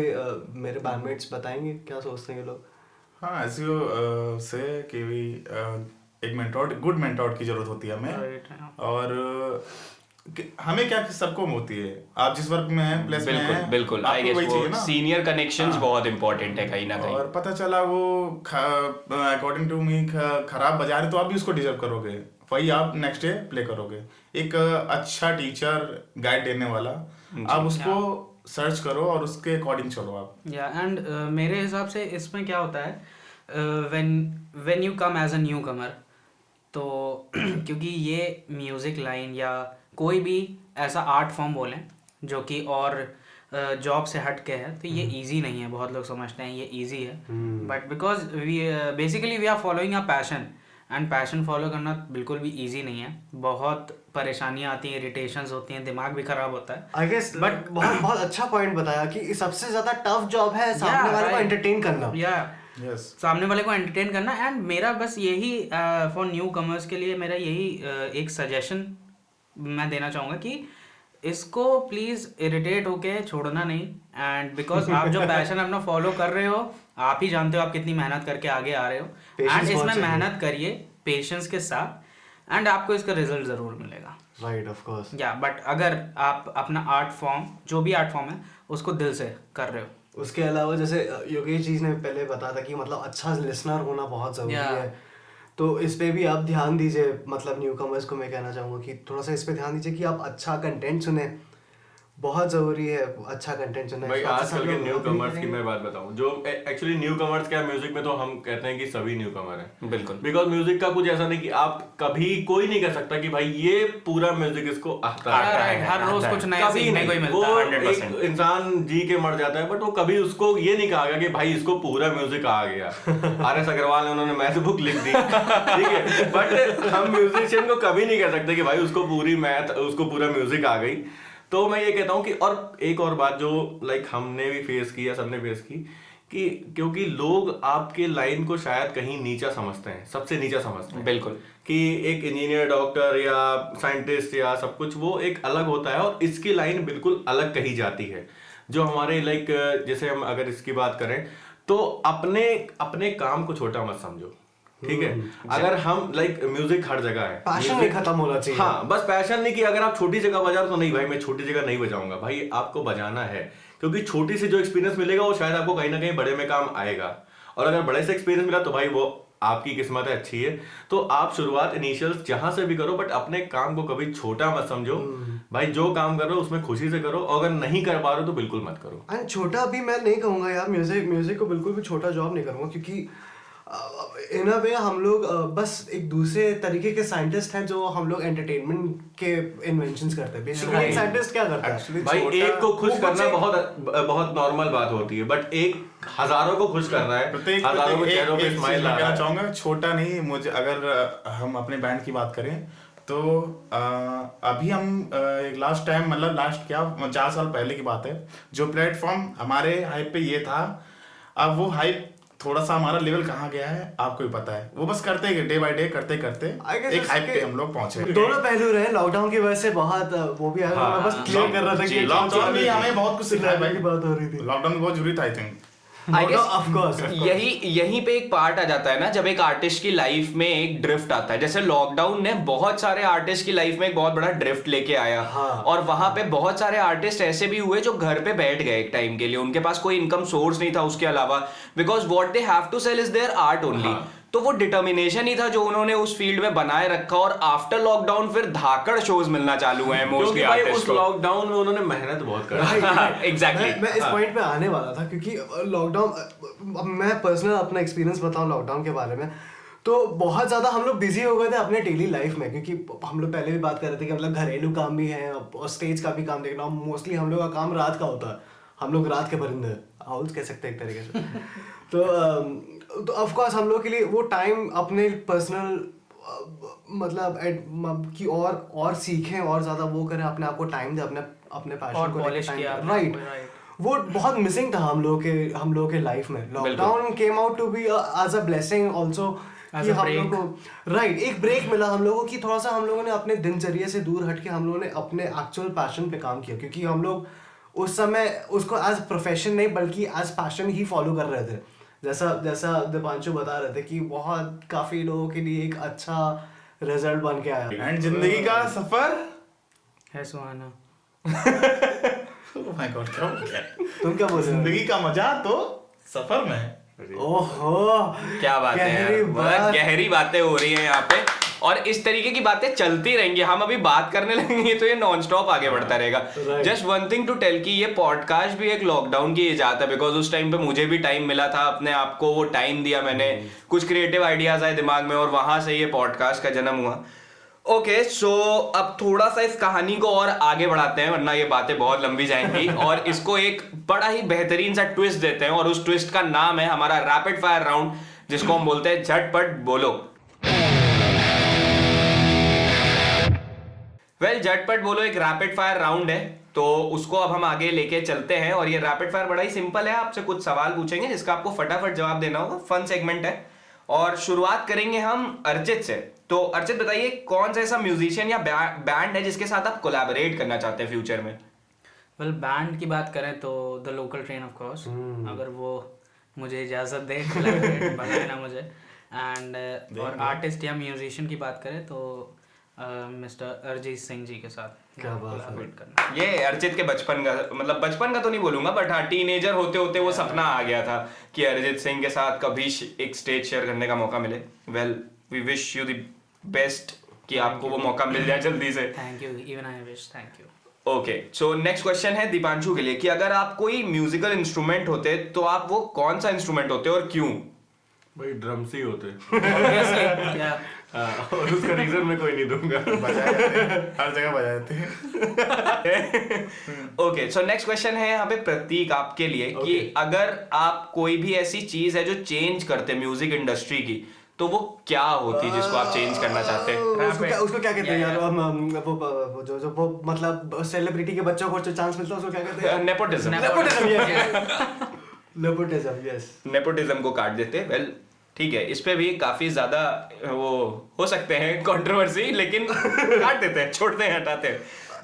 मेरे bandmates बताएंगे क्या सोचते हैं ये लोग। हाँ, ऐसे से कि एक मेंटोर, गुड मेंटोर की जरूरत होती है हमें। और हमें क्या सबको होती है, आप जिस वर्क में हैं, प्लेस में बिल्कुल हैं, बिल्कुल। आई आपको गेस वही वो चाहिए ना। सीनियर कनेक्शंस हाँ। बहुत इंपॉर्टेंट है कहीं ना कहीं। और पता चला वो अकॉर्डिंग टू मी खराब बजा रहे तो आप भी उसको डिजर्व करोगे, वही आप नेक्स्ट डे प्ले करोगे। एक अच्छा टीचर गाइड देने वाला, आप उसको सर्च करो और उसके अकॉर्डिंग चलो आप। या एंड मेरे हिसाब से इसमें क्या होता है, when you come as a newcomer, तो क्योंकि ये म्यूज़िक लाइन या कोई भी ऐसा आर्ट फॉर्म बोलें जो कि और जॉब से हट के है, तो ये इजी नहीं है। बहुत लोग समझते हैं ये इजी है, but because we basically we are following a passion, and passion follow करना बिल्कुल भी इजी नहीं है। बहुत परेशानियां आती हैं, इरिटेशंस होती हैं, दिमाग भी खराब होता है। आई गेस बट बहुत बहुत अच्छा पॉइंट बताया कि सबसे ज्यादा टफ जॉब है सामने वाले को एंटरटेन करना। या यस, सामने वाले को एंटरटेन करना। एंड मेरा बस यही फॉर न्यू कमर्स के लिए मेरा यही एक सजेशन मैं देना चाहूँगा कि इसको प्लीज इरिटेट होके छोड़ना नहीं, एंड बिकॉज आप जो पैशन अपना फॉलो कर रहे हो, आप ही जानते हो आप कितनी मेहनत करके आगे आ रहे हो, Patience एंड बहुत इसमें चाहिए। मेहनत करिए पेशेंस के साथ, एंड आपको इसका रिजल्ट जरूर मिलेगा। Right, of course. या बट अगर आप अपना आर्ट फॉर्म, जो भी आर्ट फॉर्म है, उसको दिल से कर रहे हो। उसके अलावा जैसे योगेश जी ने पहले बताया था कि मतलब अच्छा लिसनर होना बहुत ज़रूरी Yeah. है, तो इस पे भी आप ध्यान दीजिए। मतलब न्यू कमर्स को मैं कहना चाहूँगा कि थोड़ा सा इस पे ध्यान दीजिए कि आप अच्छा कंटेंट सुने, बहुत ज़रूरी है अच्छा कंटेंट सुने। भाई काफी आजकल सारे के लोग न्यू अभी कमर्स की करेंगे। मैं बात बताऊं, जो एक्चुअली न्यू कमर्स क्या म्यूजिक में, तो हम कहते हैं कि सभी न्यू कमर है। बिल्कुल। बिकॉज म्यूजिक का कुछ ऐसा नहीं कि आप कभी, कोई नहीं कह सकता कि भाई ये पूरा म्यूजिक इसको आता है। Right, हर रोज कुछ नया कभी सीखने नहीं। को ही वो मिलता है। एक इंसान जी के मर जाता है, बट वो कभी उसको ये नहीं कहा कि भाई इसको पूरा म्यूजिक आ गया। RS अग्रवाल ने उन्होंने मैथ बुक लिख दी, ठीक है, बट हम म्यूजिशियन को कभी नहीं कह सकते कि भाई उसको पूरा म्यूजिक आ गई। तो मैं ये कहता हूँ कि, और एक और बात जो लाइक हमने भी फेस की या सबने फेस की, कि क्योंकि लोग आपके लाइन को शायद कहीं नीचा समझते हैं, सबसे नीचा समझते हैं। बिल्कुल। कि एक इंजीनियर, डॉक्टर या साइंटिस्ट या सब कुछ वो एक अलग होता है, और इसकी लाइन बिल्कुल अलग कही जाती है। जो हमारे लाइक, जैसे हम अगर इसकी बात करें तो अपने काम को छोटा मत समझो, ठीक है। अगर हम लाइक म्यूजिक हर जगह है, पैशन नहीं म्यूजिक- खत्म होना चाहिए। हाँ, बस पैशन नहीं कि अगर आप छोटी जगह बजा रहे हो तो नहीं भाई मैं छोटी जगह नहीं बजाऊंगा, भाई आपको बजाना है, क्योंकि छोटी से जो एक्सपीरियंस मिलेगा वो शायद आपको कहीं ना कहीं बड़े में काम आएगा, और अगर बड़े से एक्सपीरियंस मिला तो भाई वो आपकी किस्मत है, अच्छी है। तो आप शुरुआत इनिशियल्स जहां से भी करो, बट अपने काम को कभी छोटा मत समझो। भाई जो काम कर रहे हो उसमें खुशी से करो, अगर नहीं कर पा रहे हो तो बिल्कुल मत करो। एंड छोटा भी मैं नहीं कहूँगा यार, म्यूजिक को बिल्कुल भी छोटा जॉब नहीं करूँगा, क्योंकि इन अ वे हम लोग बस एक दूसरे तरीके के साइंटिस्ट हैं जो हम लोग एंटरटेनमेंट के इन्वेंशंस करते हैं। बेसिकली एक साइंटिस्ट क्या करता है? Actually, भाई छोटा- एक को खुश वो करना बच्चे- बहुत नॉर्मल बात होती है, बट एक हज़ारों को खुश करना है, प्रत्येक हज़ारों के चेहरों पे एक स्माइल चीज ला मैं रहा कहना है। चाहूंगा, छोटा नहीं। मुझे अगर हम अपने बैंड की बात करें तो अभी हम लास्ट टाइम, मतलब लास्ट क्या 4 साल पहले की बात है, जो प्लेटफॉर्म हमारे हाइप पे ये था, अब वो हाइप थोड़ा सा हमारा लेवल कहाँ गया है आपको भी पता है। वो बस करते गए, डे बाय डे करते करते I guess एक हाइप उसके- पे हम लोग पहुंचे। दोनों पहलू रहे लॉकडाउन की वजह से बहुत वो भी आया। मैं बस क्लियर कर रहा था कि लॉकडाउन में हमें बहुत कुछ सिखाया भाई, की बात हो रही थी। लॉकडाउन बहुत जरूरी था I think. I guess of course यही पे एक पार्ट आ जाता है ना, जब एक आर्टिस्ट की लाइफ में एक ड्रिफ्ट आता है। जैसे लॉकडाउन ने बहुत सारे आर्टिस्ट की लाइफ में एक बहुत बड़ा ड्रिफ्ट लेके आया। हाँ। और वहां पे बहुत सारे आर्टिस्ट ऐसे भी हुए जो घर पे बैठ गए एक टाइम के लिए, उनके पास कोई इनकम सोर्स नहीं था उसके अलावा, because what they have to sell is their art only. तो वो डिटर्मिनेशन ही था जो उन्होंने उस फील्ड में बनाए रखा, और आफ्टर लॉकडाउन फिर धाकड़ शोज मिलना चालू हुए हैं मोस्टली क्योंकि भाई आर्टिस्ट उस को। लॉकडाउन में उन्होंने मेहनत बहुत करी। एग्जैक्टली। मैं इस पॉइंट पे आने वाला था, क्योंकि लॉकडाउन, मैं पर्सनल अपना एक्सपीरियंस बताऊं लॉकडाउन के बारे में, तो बहुत ज़्यादा हम लोग बिजी हो गए थे अपने डेली लाइफ में, क्योंकि हम लोग पहले भी बात कर रहे थे कि मतलब घरेलू काम भी है और स्टेज का भी काम देखना। मोस्टली हम लोग का काम रात का होता है, हम लोग रात के परिंदे आउल्स कह सकते हैं एक तरीके से। तो ऑफ कोर्स हम लोग के लिए वो टाइम अपने पर्सनल मतलब कि और सीखें और ज़्यादा वो करें, अपने आप को टाइम दें, अपने पैशन और को polish किया अपने आप राइट। को, right. वो बहुत मिसिंग था हम लोग के लाइफ में। Lockdown came out to be as a blessing also, कि हम लोग को राइट एक ब्रेक मिला हम लोगों की, थोड़ा सा हम लोगों ने अपने दिनचर्या से दूर हट के हम लोगों ने अपने एक्चुअल पैशन पे काम किया, क्योंकि हम लोग उस समय उसको एज प्रोफेशन नहीं बल्कि एज पैशन ही फॉलो कर रहे थे। जैसा दीपांशु बता रहे थे कि बहुत काफी लोगों के लिए एक अच्छा रिजल्ट बन के आया। एंड जिंदगी का सफर है सुहाना। Oh my God, क्या हो गया? तुम क्या बोल रहे जिंदगी का मजा तो सफर में है। हो? ओहो, क्या बात है यार, गहरी बात। गहरी बातें हो रही हैं यहाँ पे, और इस तरीके की बातें चलती रहेंगी। हम अभी बात करने लगेंगे तो ये नॉन स्टॉप आगे बढ़ता रहेगा। Right. Just one thing to tell कि ये पॉडकास्ट भी एक लॉकडाउन की इजाजत है, बिकॉज उस टाइम पे मुझे भी टाइम मिला था, अपने आप को वो टाइम दिया मैंने, कुछ क्रिएटिव आइडियाज आए दिमाग में और वहां से ये पॉडकास्ट का जन्म हुआ। ओके सो अब थोड़ा सा इस कहानी को और आगे बढ़ाते हैं, वरना ये बातें बहुत लंबी जाएंगी, और इसको एक बड़ा ही बेहतरीन सा ट्विस्ट देते हैं, और उस ट्विस्ट का नाम है हमारा रैपिड फायर राउंड, जिसको हम बोलते हैं झटपट बोलो। वेल झटपट बोलो एक रैपिड फायर राउंड है, तो उसको अब हम आगे लेके चलते हैं। और ये रैपिड फायर बड़ा ही सिंपल है, आपसे कुछ सवाल पूछेंगे जिसका आपको फटाफट जवाब देना होगा। फन सेगमेंट है, और शुरुआत करेंगे हम अर्चित से। तो अर्चित बताइए कौन सा ऐसा म्यूजिशियन या बैंड है जिसके साथ आप कोलैबोरेट करना चाहते हैं फ्यूचर में? वेल बैंड की बात करें तो the local train of course, अगर वो मुझे इजाज़त दे collaborate बनाए ना मुझे। एंड और आर्टिस्ट या म्यूजिशियन की बात करें तो मिस्टर अरिजीत सिंह जी के साथ क्या बात है। collaborate करना। ये अर्चित के बचपन का, मतलब बचपन का तो नहीं बोलूंगा, बट हाँ टीनेजर होते होते वो सपना आ गया था कि अरिजीत सिंह के साथ कभी एक स्टेज शेयर करने का मौका मिले। Well we wish you the best कि आपको वो मौका मिल जाए जल्दी से। Thank you, even I wish, thank you. Okay, so next question है दीपांशु के लिए कि अगर आप कोई म्यूजिकल इंस्ट्रूमेंट होते तो आप वो कौन सा इंस्ट्रूमेंट होते और क्यों? भाई ड्रम्स ही होते। Obviously, yeah. हाँ, और उसका रीजन मैं कोई नहीं दूंगा। बजाए जाते हैं, हर जगह बजाते हैं। ओके, सो नेक्स्ट क्वेश्चन है यहाँ पे प्रतीक आपके लिए कि अगर आप कोई भी ऐसी चीज है जो चेंज करते म्यूजिक इंडस्ट्री की, तो वो क्या होती जिसको आप चेंज करना चाहते हैं? उसको क्या कहते हैं यार? वो जो वो मतलब सेलिब्रिटी के बच्चों को जो चांस मिलता है उसको क्या कहते हैं? नेपोटिज्म। Nepotism, yes. नेपोटिज्म को काट देते। वेल ठीक है, इस पे भी काफी ज्यादा वो हो सकते हैं कंट्रोवर्सी, लेकिन काट देते हैं, छोड़ते हैं, हटाते हैं।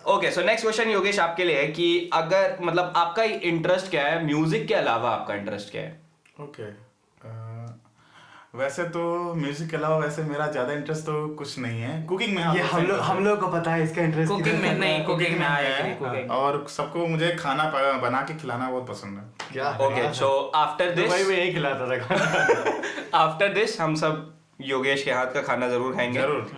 Okay, so next question Yogesh आपके लिए है कि अगर मतलब आपका इंटरेस्ट क्या है म्यूजिक के अलावा, आपका इंटरेस्ट क्या है? ओके, वैसे तो म्यूजिक के अलावा वैसे मेरा ज्यादा इंटरेस्ट तो कुछ नहीं है। कुकिंग में ये हम लोग को पता है इसका इंटरेस्ट। कुकिंग में नहीं, कुकिंग में आया है, कुकिंग। और सबको मुझे खाना बना के खिलाना बहुत पसंद है। क्या? ओके, सो आफ्टर दिस भाई मैं यही खिलाता था खाना। आफ्टर दिस हम सब योगेश के हाथ का खाना जरूर खाएंगे। जरूर।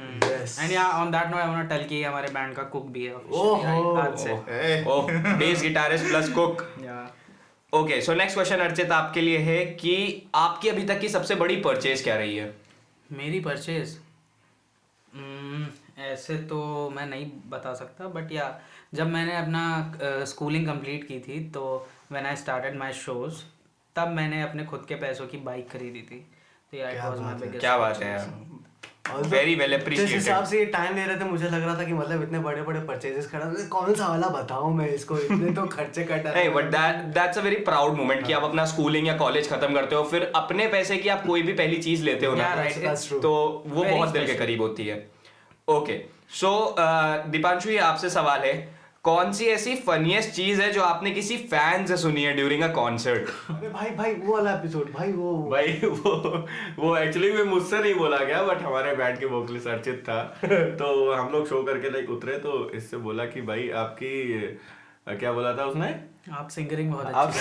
एंड या on that note I want to tell कि हमारे बैंड का कुक भी है ओहो। आज से। Oh, bass guitarist plus cook. Okay, so next question Archit आपके लिए है कि आपकी अभी तक की सबसे बड़ी परचेज क्या रही है? मेरी परचेज ऐसे तो मैं नहीं बता सकता, बट या जब मैंने अपना स्कूलिंग कंप्लीट की थी तो when I started my shows, तब मैंने अपने खुद के पैसों की बाइक खरीदी थी। तो या इट वाज माय बिगेस्ट। क्या बात है यार, वेरी वेल जिस अप्रिशिएटेड। हिसाब से ये टाइम ले रहे थे मुझे लग रहा था कि मतलब इतने बड़े बड़े परचेजेस करा, कौन सा वाला बताऊं मैं इसको, इतने तो खर्चे कर डाले। नहीं, but that's a very proud moment कि आप अपना स्कूलिंग या कॉलेज खत्म करते हो, फिर अपने पैसे की आप कोई भी पहली चीज लेते हो ना, Yeah, right, that's true. तो वो Very बहुत दिल के special. करीब होती है। ओके, सो दीपांशु ये आपसे सवाल है, कौन सी ऐसी फनीएस्ट चीज है जो आपने किसी फैन से सुनी है ड्यूरिंग अ कॉन्सर्ट? अबे भाई वो वाला एपिसोड भाई भाई वो एक्चुअली में मुझसे नहीं बोला गया, बट हमारे बैंड के वोकलिस्ट अर्चित था। तो हम लोग शो करके लाइक उतरे तो इससे बोला कि भाई आपकी क्या बोला था उसने? आप सिंगरिंग बहुत आप अच्छी।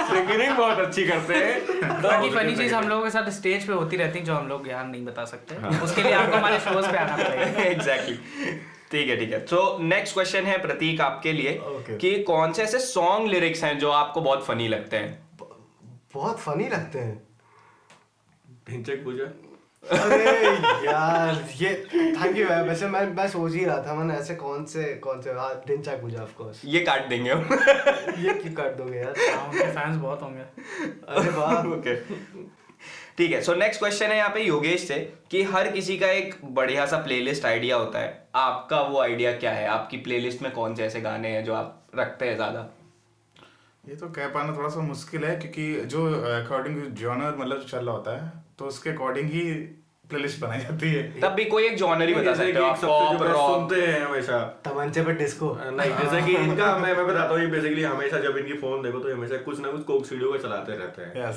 सिंगिंग बहुत अच्छी करते हैं। बाकी फनी चीज हम लोगों के साथ स्टेज पे होती रहती है जो हम लोग यहाँ नहीं बता सकते। उसके लिए आपको हमारे शोज पे आना पड़ेगा। एग्जैक्टली, ठीक है ठीक है। तो नेक्स्ट क्वेश्चन है प्रतीक आपके लिए Okay. कि कौन से ऐसे सॉन्ग लिरिक्स हैं जो आपको बहुत फनी लगते हैं? बहुत फनी लगते हैं। ढिंचक पूजा। अरे यार ये थैंक यू यार। वैसे मैं सोच ही रहा था मैंने ऐसे कौन से ढिंचा पूजा ऑफ कोर्स। ये काट देंगे हम। ये क्यों काट दोगे यार? उनके फैंस बहुत होंगे। अरे वाह। ओके, ठीक है। सो नेक्स्ट क्वेश्चन है यहाँ पे योगेश से कि हर किसी का एक बढ़िया सा प्लेलिस्ट आइडिया होता है, आपका वो आइडिया क्या है? आपकी प्लेलिस्ट में कौन से ऐसे गाने हैं जो आप रखते हैं ज्यादा? ये तो कह पाना थोड़ा सा मुश्किल है, क्योंकि जो अकॉर्डिंग जॉनर मतलब चल रहा होता है तो उसके अकॉर्डिंग ही प्लेलिस्ट बनाई जाती है। तब भी कोई एक जॉनर ही बता सकते हो आप, पॉप, रॉक। सुनते हैं हमेशा तमंचे पे डिस्को। नहीं, जैसे कि इनका मैं बताता हूँ, बेसिकली हमेशा जब इनकी फोन देखो तो हमेशा कुछ ना कुछ कोक स्टूडियो का चलाते रहते हैं। Yes.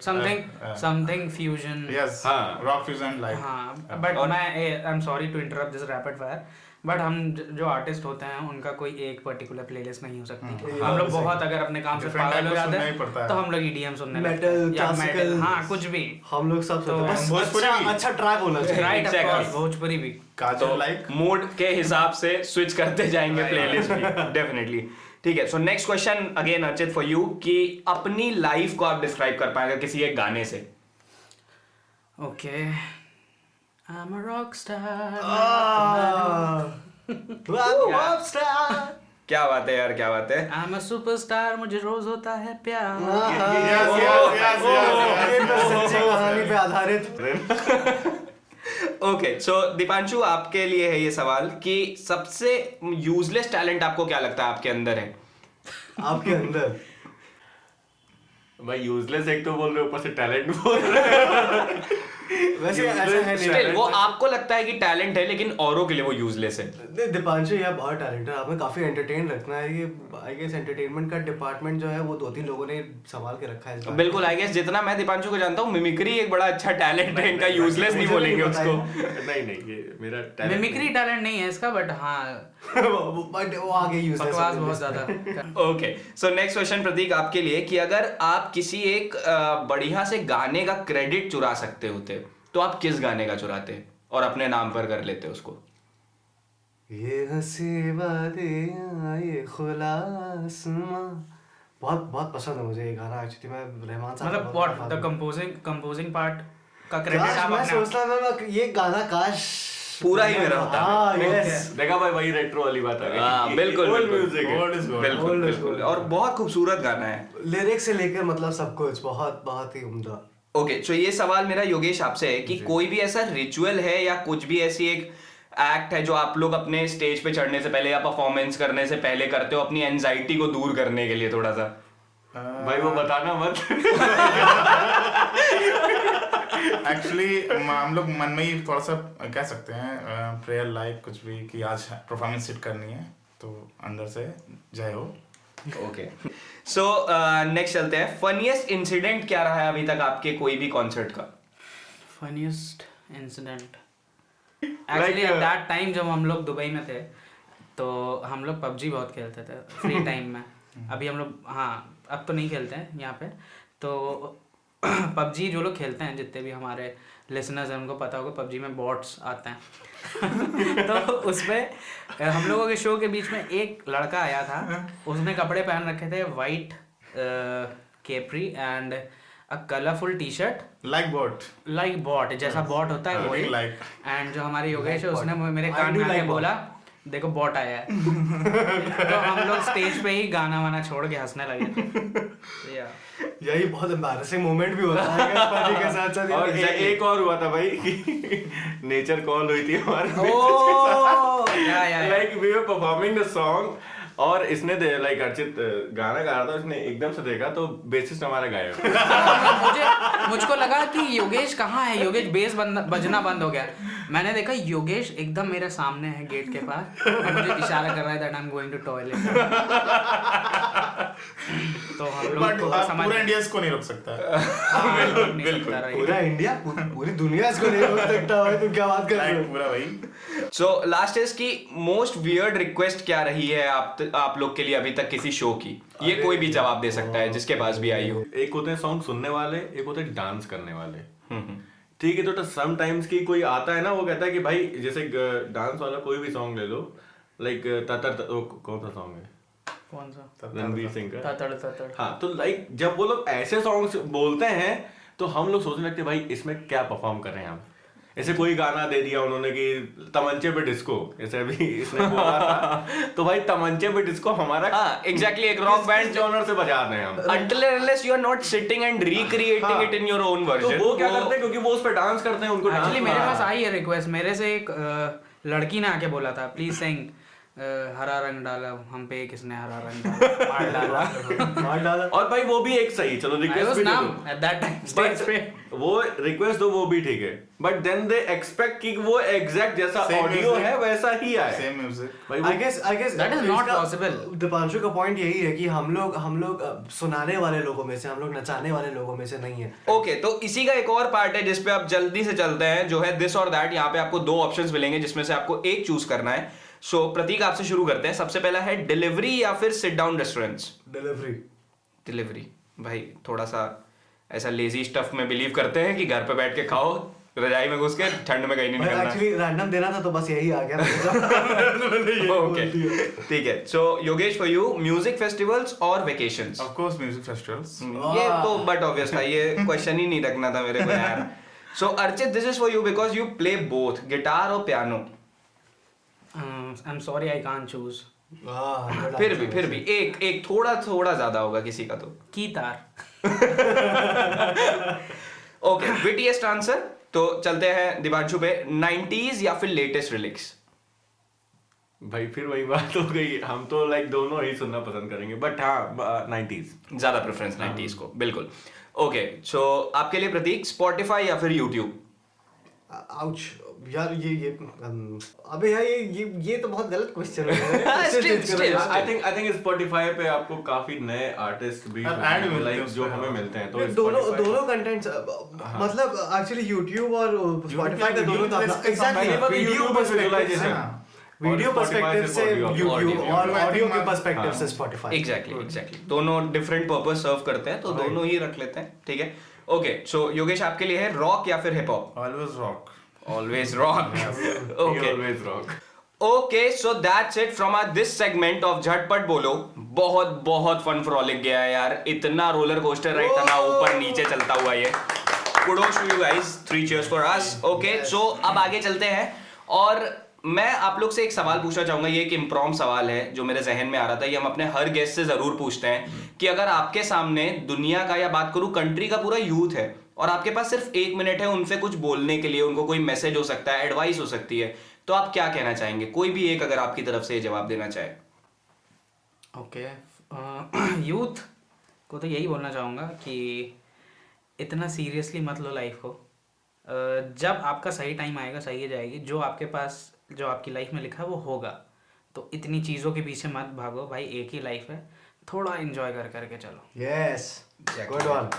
Something something fusion. Yes, हाँ। Rock fusion like. हाँ, बट मैं I am sorry to interrupt this rapid fire, but हम जो आर्टिस्ट होते हैं उनका कोई एक पर्टिकुलर प्लेलिस्ट नहीं हो सकती। हम लोग बहुत अगर अपने काम से Different पागल हो type को जाते सुनना ही पड़ता हैं है। तो हम लोग EDM सुनने लगते Metal, हैं या classical, metal, हाँ कुछ भी। हम लोग सब तो बस भोजपुरी भी। अच्छा ट्रैक होना चाहिए। Right, of Exactly. Course Bhojpuri भी। काजल लाइक। मूड के हिसाब से स्विच करते जाएंगे प्लेलिस्ट भी, डेफिनेटली। ठीक है, सो next question again Archit for you कि अपनी लाइफ को आप डिस्क्राइब कर पाएंगे किसी एक गाने से? Okay, I'm a rock star. क्या बात है यार, क्या बात है। I'm a superstar, मुझे रोज होता है प्यार। यस यस यस सच्ची कहानी पे आधारित। ओके, सो दीपांशु आपके लिए है ये सवाल कि सबसे यूजलेस टैलेंट आपको क्या लगता है आपके अंदर है? आपके अंदर भाई यूजलेस एक तो बोल रहे हो, ऊपर से टैलेंट बोल रहे वैसे ऐसा है नहीं स्टिल वो आपको लगता है कि टैलेंट है लेकिन औरों के लिए वो यूजलेस है। नहीं, दीपांशु यार बहुत टैलेंट है, आपने काफी एंटरटेन रखना है। ये आई गेस एंटरटेनमेंट का डिपार्टमेंट जो है वो 2-3 लोगों ने संभाल के रखा है इस बार। बिल्कुल आई गेस जितना मैं दीपांशु को जानता हूँ मिमिक्री एक बड़ा अच्छा टैलेंट है इनका, यूजलेस नहीं मुझे नहीं बोलेंगे पता उसको। नहीं ये मेरा talent मिमिक्री टैलेंट नहीं है इसका, बट हाँ बट वो आगे यूज बकवास बहुत ज्यादा। ओके सो नेक्स्ट क्वेश्चन प्रतीक आपके लिए कि अगर आप किसी एक बढ़िया से गाने का क्रेडिट चुरा सकते होते तो आप किस गाने का चुराते और अपने नाम पर कर लेते उसको? ये हंसी वादियां ये खुला आसमां, बहुत बहुत पसंद है मुझे ये गाना एक्चुअली। मैं रहमान साहब मतलब व्हाट द कंपोजिंग पार्ट का क्रेडिट आप मैं अपने सोचता था ये गाना काश पूरा ही मेरा होता। हाँ यस देखा भाई, वही रेट्रो वाली बात आ गई। हाँ, बिल्कुल, Old बिल्कुल। music है। Old is gold. बिल्कुल Old is बिल्कुल gold. और बहुत खूबसूरत गाना है। लिरिक्स से लेकर मतलब सब कुछ बहुत बहुत ही उम्दा। ओके सो ये सवाल मेरा योगेश आपसे है कि कोई भी ऐसा रिचुअल है या कुछ भी ऐसी एक एक्ट है जो आप लोग अपने स्टेज पे चढ़ने से पहले या परफॉर्मेंस करने से पहले करते हो अपनी एंजाइटी को दूर करने के लिए थोड़ा सा? भाई वो बताना मत। एक्चुअली हम लोग मन में ही थोड़ा सा कह सकते हैं प्रेयर लाइक कुछ भी कि आज परफॉर्मेंस सेट करनी है, तो अंदर से जय हो। ओके सो नेक्स्ट चलते हैं। फनीएस्ट इंसिडेंट क्या रहा है अभी तक आपके कोई भी कॉन्सर्ट का? Funniest incident actually at that time जब हम लोग दुबई में थे तो हम लोग पबजी बहुत खेलते थे फ्री टाइम में। अभी हम लोग हाँ अब तो नहीं खेलते हैं यहाँ पे, तो पबजी जो लोग खेलते हैं जितने भी हमारे लिसनर्स हैं उनको पता होगा पबजी में बॉट्स आते हैं। तो उसमें हम लोगों के शो के बीच में एक लड़का आया था, उसने कपड़े पहन रखे थे white capri and a colourful T shirt like bot जैसा बॉट होता है वही। एंड जो हमारे योगेश है उसने मेरे कान में आके बोला देखो बॉट आया है। तो हम लोग स्टेज पे ही गाना वाना छोड़ के हंसने लगे थे। यही बहुत एम्बैरेसिंग मोमेंट भी होता है इस पार्टी के साथ साथ। और एक और हुआ था भाई कि नेचर कॉल हुई थी हमारे like we were performing the song और इसने लाइक अर्चित गाना गा रहा था, उसने एकदम से देखा तो बेसिस्ट हमारा गायब। मुझको लगा कि योगेश कहाँ है, योगेश बेस बजना बंद हो गया। मैंने देखा योगेश एकदम मेरे सामने है गेट के पास और मुझे इशारा कर रहा है that I am going to toilet. तो हम लोग को समझ पूरा इंडिया इसको नहीं रोक सकता। बिल्कुल पूरा इंडिया पूरी दुनिया इसको नहीं रोक सकता भाई, तुम क्या बात कर रहे हो? पूरा भाई। सो लास्ट इज की मोस्ट वियर्ड रिक्वेस्ट क्या रही है आप लोग के लिए अभी तक किसी शो की? ये कोई भी जवाब दे सकता है जिसके पास भी आई हो। एक होते हैं सॉन्ग सुनने वाले, एक होते हैं डांस करने वाले। ठीक है, तो सम टाइम्स की कोई आता है ना, वो कहता है कि भाई जैसे डांस वाला कोई भी सॉन्ग ले लो, लाइक कौन सा सॉन्ग है, कौन सा रणवीर सिंह का तड़। हाँ, तो लाइक जब वो लोग ऐसे सॉन्ग बोलते हैं तो हम लोग सोचने लगते हैं भाई इसमें क्या परफॉर्म कर रहे हैं हम। ऐसे कोई गाना दे दिया उन्होंने कि तमंचे पे डिस्को, ऐसे अभी इसने बोला था तो भाई तमंचे पे डिस्को हमारा एग्जैक्टली एक रॉक बैंड जॉनर से बजा रहे हैं हम। until and unless you are not sitting and recreating it in your own version। तो वो क्या करते हैं, क्योंकि वो उस पे डांस करते हैं, उनको एक्चुअली मेरे पास आई है रिक्वेस्ट, मेरे से एक लड़की ने आके बोला था प्लीज सिंग हरा रंग डाला हम पे, किसने हरा रंग डाला। और भाई वो भी एक सही, चलो रिक्वेस्ट भी दे दो एट दैट टाइम स्टेज पे वो रिक्वेस्ट दो, वो भी ठीक है, बट देन दे एक्सपेक्ट कि वो एग्जैक्ट जैसा Same ऑडियो music. है वैसा ही आए। Same music. भाई I guess That is not possible. Deepanshu का पॉइंट यही है कि हम लोग सुनाने वाले लोगों में से, हम लोग नचाने वाले लोगों में से नहीं है। ओके तो इसी का एक और पार्ट है जिसपे आप जल्दी से चलते हैं, जो है दिस और दैट। यहाँ पे आपको दो ऑप्शंस मिलेंगे जिसमें से आपको एक चूज करना है। सो प्रतीक आपसे शुरू करते हैं। सबसे पहला है डिलीवरी या फिर सिट डाउन रेस्टोरेंट्स? डिलीवरी भाई थोड़ा सा ऐसा लेजी स्टफ में बिलीव करते हैं कि घर पे बैठ के खाओ, रजाई में घुस के ठंड में कहीं नहीं निकलना। एक्चुअली रैंडम देना था तो बस यही आ गया। ओके ठीक है। So Yogesh for you, music festivals और vacations? Of course music festivals. ये तो बट ऑब्वियस था, ये क्वेश्चन ही नहीं रखना था मेरे को यार। So Archit this is for you because you play both guitar और piano. I am sorry I can't choose. फिर भी एक थोड़ा ज्यादा होगा किसी का तो। कीतार। Okay wittiest answer. तो चलते हैं दिवांशु पे, 90s या फिर लेटेस्ट रिलिक्स? भाई फिर वही बात हो गई, हम तो लाइक दोनों ही सुनना पसंद करेंगे, बट हाँ 90s ज्यादा प्रेफरेंस 90s को, बिल्कुल। ओके, सो आपके लिए प्रतीक, स्पॉटिफाई या फिर यूट्यूब? आउच यार, ये अबे यार, ये तो बहुत गलत क्वेश्चन है। Still. आई थिंक Spotify पे आपको काफी नए आर्टिस्ट भी अब ad मिलते हैं लाइक जो उसमें। हमें मिलते हैं, तो दोनों कंटेंट्स, मतलब एक्चुअली यूट्यूब और स्पॉटिफाई का दोनों का अपना exactly video perspective, video perspective से यूट्यूब और ऑडियो के पर्सपेक्टिव से स्पॉटिफाई। एग्जैक्टली दोनों डिफरेंट पर्पस सर्व करते हैं, तो दोनों ही रख लेते हैं, ठीक है। ओके, सो योगेश आपके लिए है रॉक या फिर hip hop? Always rock. Always rock. Okay, always rock. Okay, so that's it from our this segment of झटपट बोलो। बहुत फन फ्रॉलिक गया है यार, इतना रोलर कोस्टर राइड था ना, ऊपर नीचे चलता हुआ ये। Kudos to you guys, 3 cheers for us. Okay, so अब आगे चलते हैं, और मैं आप लोग से एक सवाल पूछना चाहूंगा। ये एक इम्प्रॉम सवाल है जो मेरे जहन में आ रहा था, ये हम अपने हर गेस्ट से जरूर पूछते हैं कि अगर आपके सामने दुनिया का, या बात करूं कंट्री का पूरा यूथ है, और आपके पास सिर्फ 1 मिनट है उनसे कुछ बोलने के लिए, उनको कोई मैसेज हो सकता है, एडवाइस हो सकती है, तो आप क्या कहना चाहेंगे? कोई भी एक अगर आपकी तरफ से जवाब देना चाहे। ओके, यूथ को तो यही बोलना चाहूँगा कि इतना सीरियसली मत लो लाइफ को। जब आपका सही टाइम आएगा, सही जाएगी, जो आपके पास, जो आपकी लाइफ में लिखा है वो होगा। तो इतनी चीज़ों के पीछे मत भागो भाई, एक ही लाइफ है, थोड़ा एंजॉय करके चलो। Yes, good one,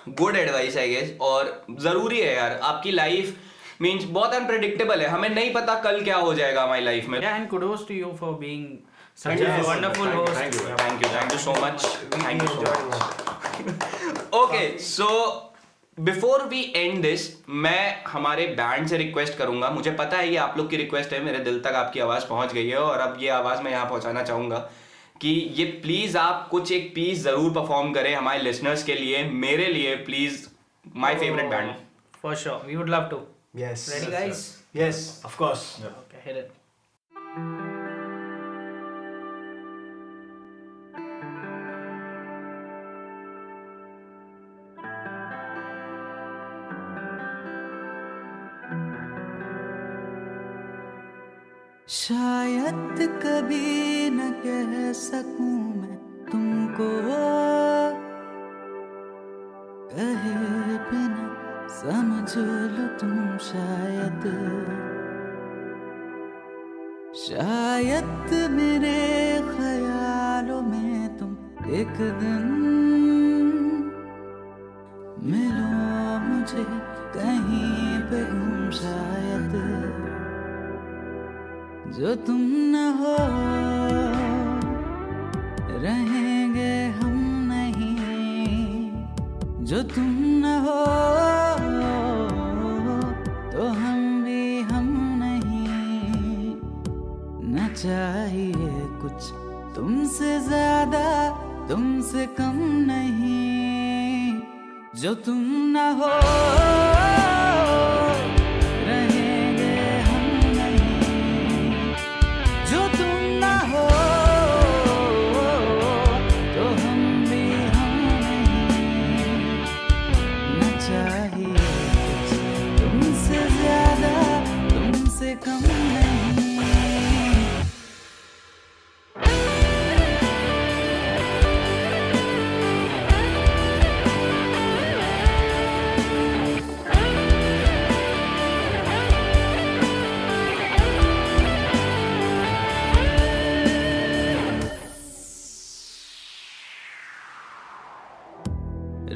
good advice I guess. और जरूरी है यार, आपकी लाइफ मींस बहुत अनप्रेडिक्टेबल है, हमें नहीं पता कल क्या हो जाएगा हमारी लाइफ में। And kudos to you for being such a wonderful host. Thank you so much, thank you so much. Okay, so before we end this, मैं हमारे बैंड से रिक्वेस्ट करूंगा, मुझे पता है ये आप लोग की रिक्वेस्ट है, मेरे दिल तक आपकी आवाज पहुंच गई है, और अब ये आवाज मैं यहाँ पहुंचाना चाहूंगा कि ये प्लीज आप कुछ एक पीस जरूर परफॉर्म करें हमारे लिसनर्स के लिए, मेरे लिए please, my favourite band. For sure, we would love to. Yes, ready guys? Yes, of course. Okay, hit it. शायद कभी न कह सकूं मैं तुमको, कहे बिना समझ लो तुम, शायद मेरे ख्यालों में तुम एक दिन मिलो मुझे कहीं पे गुम, शायद जो तुम न हो रहेंगे हम नहीं, जो तुम न हो तो हम भी हम नहीं, न चाहिए कुछ तुमसे ज्यादा तुमसे कम नहीं, जो तुम न हो कम नहीं।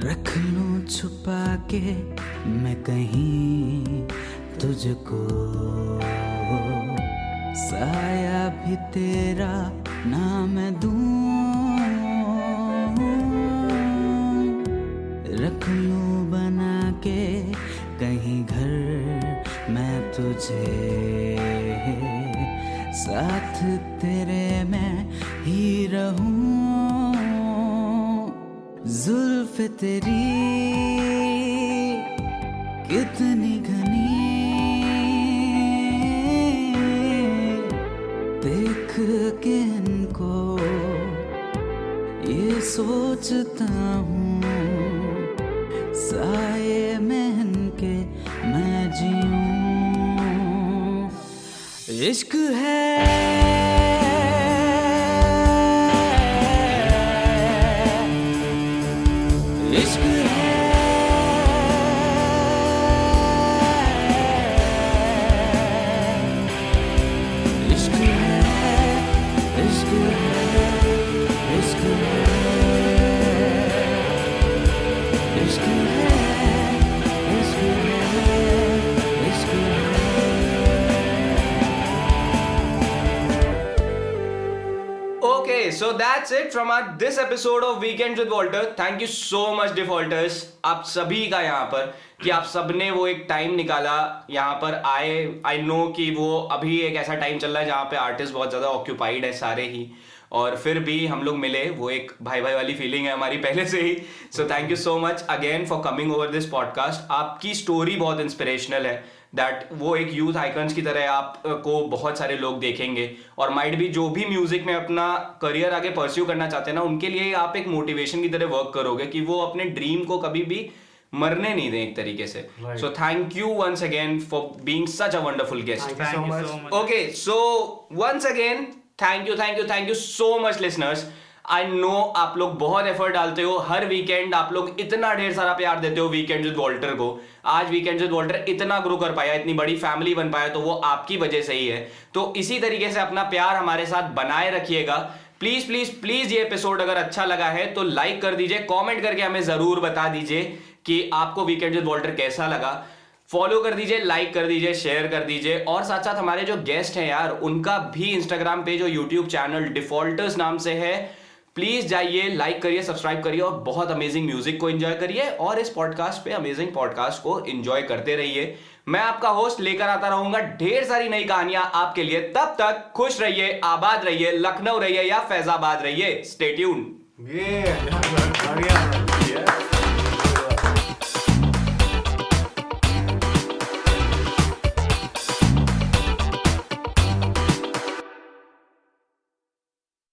रख लूं छुपा के मैं कहीं तुझको, साया भी तेरा नाम दूं, रख लूं बना के कहीं घर मैं तुझे, साथ तेरे मैं ही रहूं, जुल्फ तेरी कितनी घनी, देख के इनको ये सोचता हूँ, साये में इनके मैं जीऊँ, इश्क है So that's it from our this episode of Weekends with Walter. Thank you so much defaulters, आप सभी का यहाँ पर कि आप सबने वो एक टाइम निकाला यहाँ पर आए. आई नो कि वो अभी एक ऐसा टाइम चल रहा है जहाँ पे आर्टिस्ट बहुत ज़्यादा ऑक्यूपाइड है सारे ही, और फिर भी हम लोग मिले. वो एक भाई भाई वाली फीलिंग है हमारी पहले से ही. So thank you so much again for coming over this podcast. आपकी स्टोरी बहुत इंस्पिरेशनल है. दैट वो एक यूथ आइकन्स की तरह आपको बहुत सारे लोग देखेंगे, और माइट भी जो भी म्यूजिक में अपना करियर आगे परस्यू करना चाहते हैं ना, उनके लिए आप एक मोटिवेशन की तरह वर्क करोगे कि वो अपने ड्रीम को कभी भी मरने नहीं दें एक तरीके से. So thank you once again for being such a wonderful guest. Thank you so much. Okay, so once again, thank you so much listeners. I know आप लोग बहुत एफर्ट डालते हो. हर वीकेंड आप लोग इतना ढेर सारा प्यार देते हो वीकेंड्स विद वॉल्टर को. आज वीकेंड्स विद वॉल्टर इतना ग्रो कर पाया, इतनी बड़ी फैमिली बन पाया, तो वो आपकी वजह से ही है. तो इसी तरीके से अपना प्यार हमारे साथ बनाए रखिएगा. प्लीज प्लीज प्लीज ये एपिसोड अगर अच्छा लगा है तो लाइक कर दीजिए, कमेंट करके हमें जरूर बता दीजिए कि आपको वीकेंड्स विद वॉल्टर कैसा लगा. फॉलो कर दीजिए, लाइक कर दीजिए, शेयर कर दीजिए. और साथ साथ हमारे जो गेस्ट हैं यार, उनका भी इंस्टाग्राम पेज और यूट्यूब चैनल डिफॉल्टर्स नाम से है. प्लीज जाइए, लाइक करिए, सब्सक्राइब करिए और बहुत अमेजिंग म्यूजिक को एंजॉय करिए, और इस पॉडकास्ट पे अमेजिंग पॉडकास्ट को एंजॉय करते रहिए. मैं आपका होस्ट लेकर आता रहूंगा ढेर सारी नई कहानियां आपके लिए. तब तक खुश रहिए, आबाद रहिए, लखनऊ रहिए या फैजाबाद रहिए. Stay tuned. बढ़िया.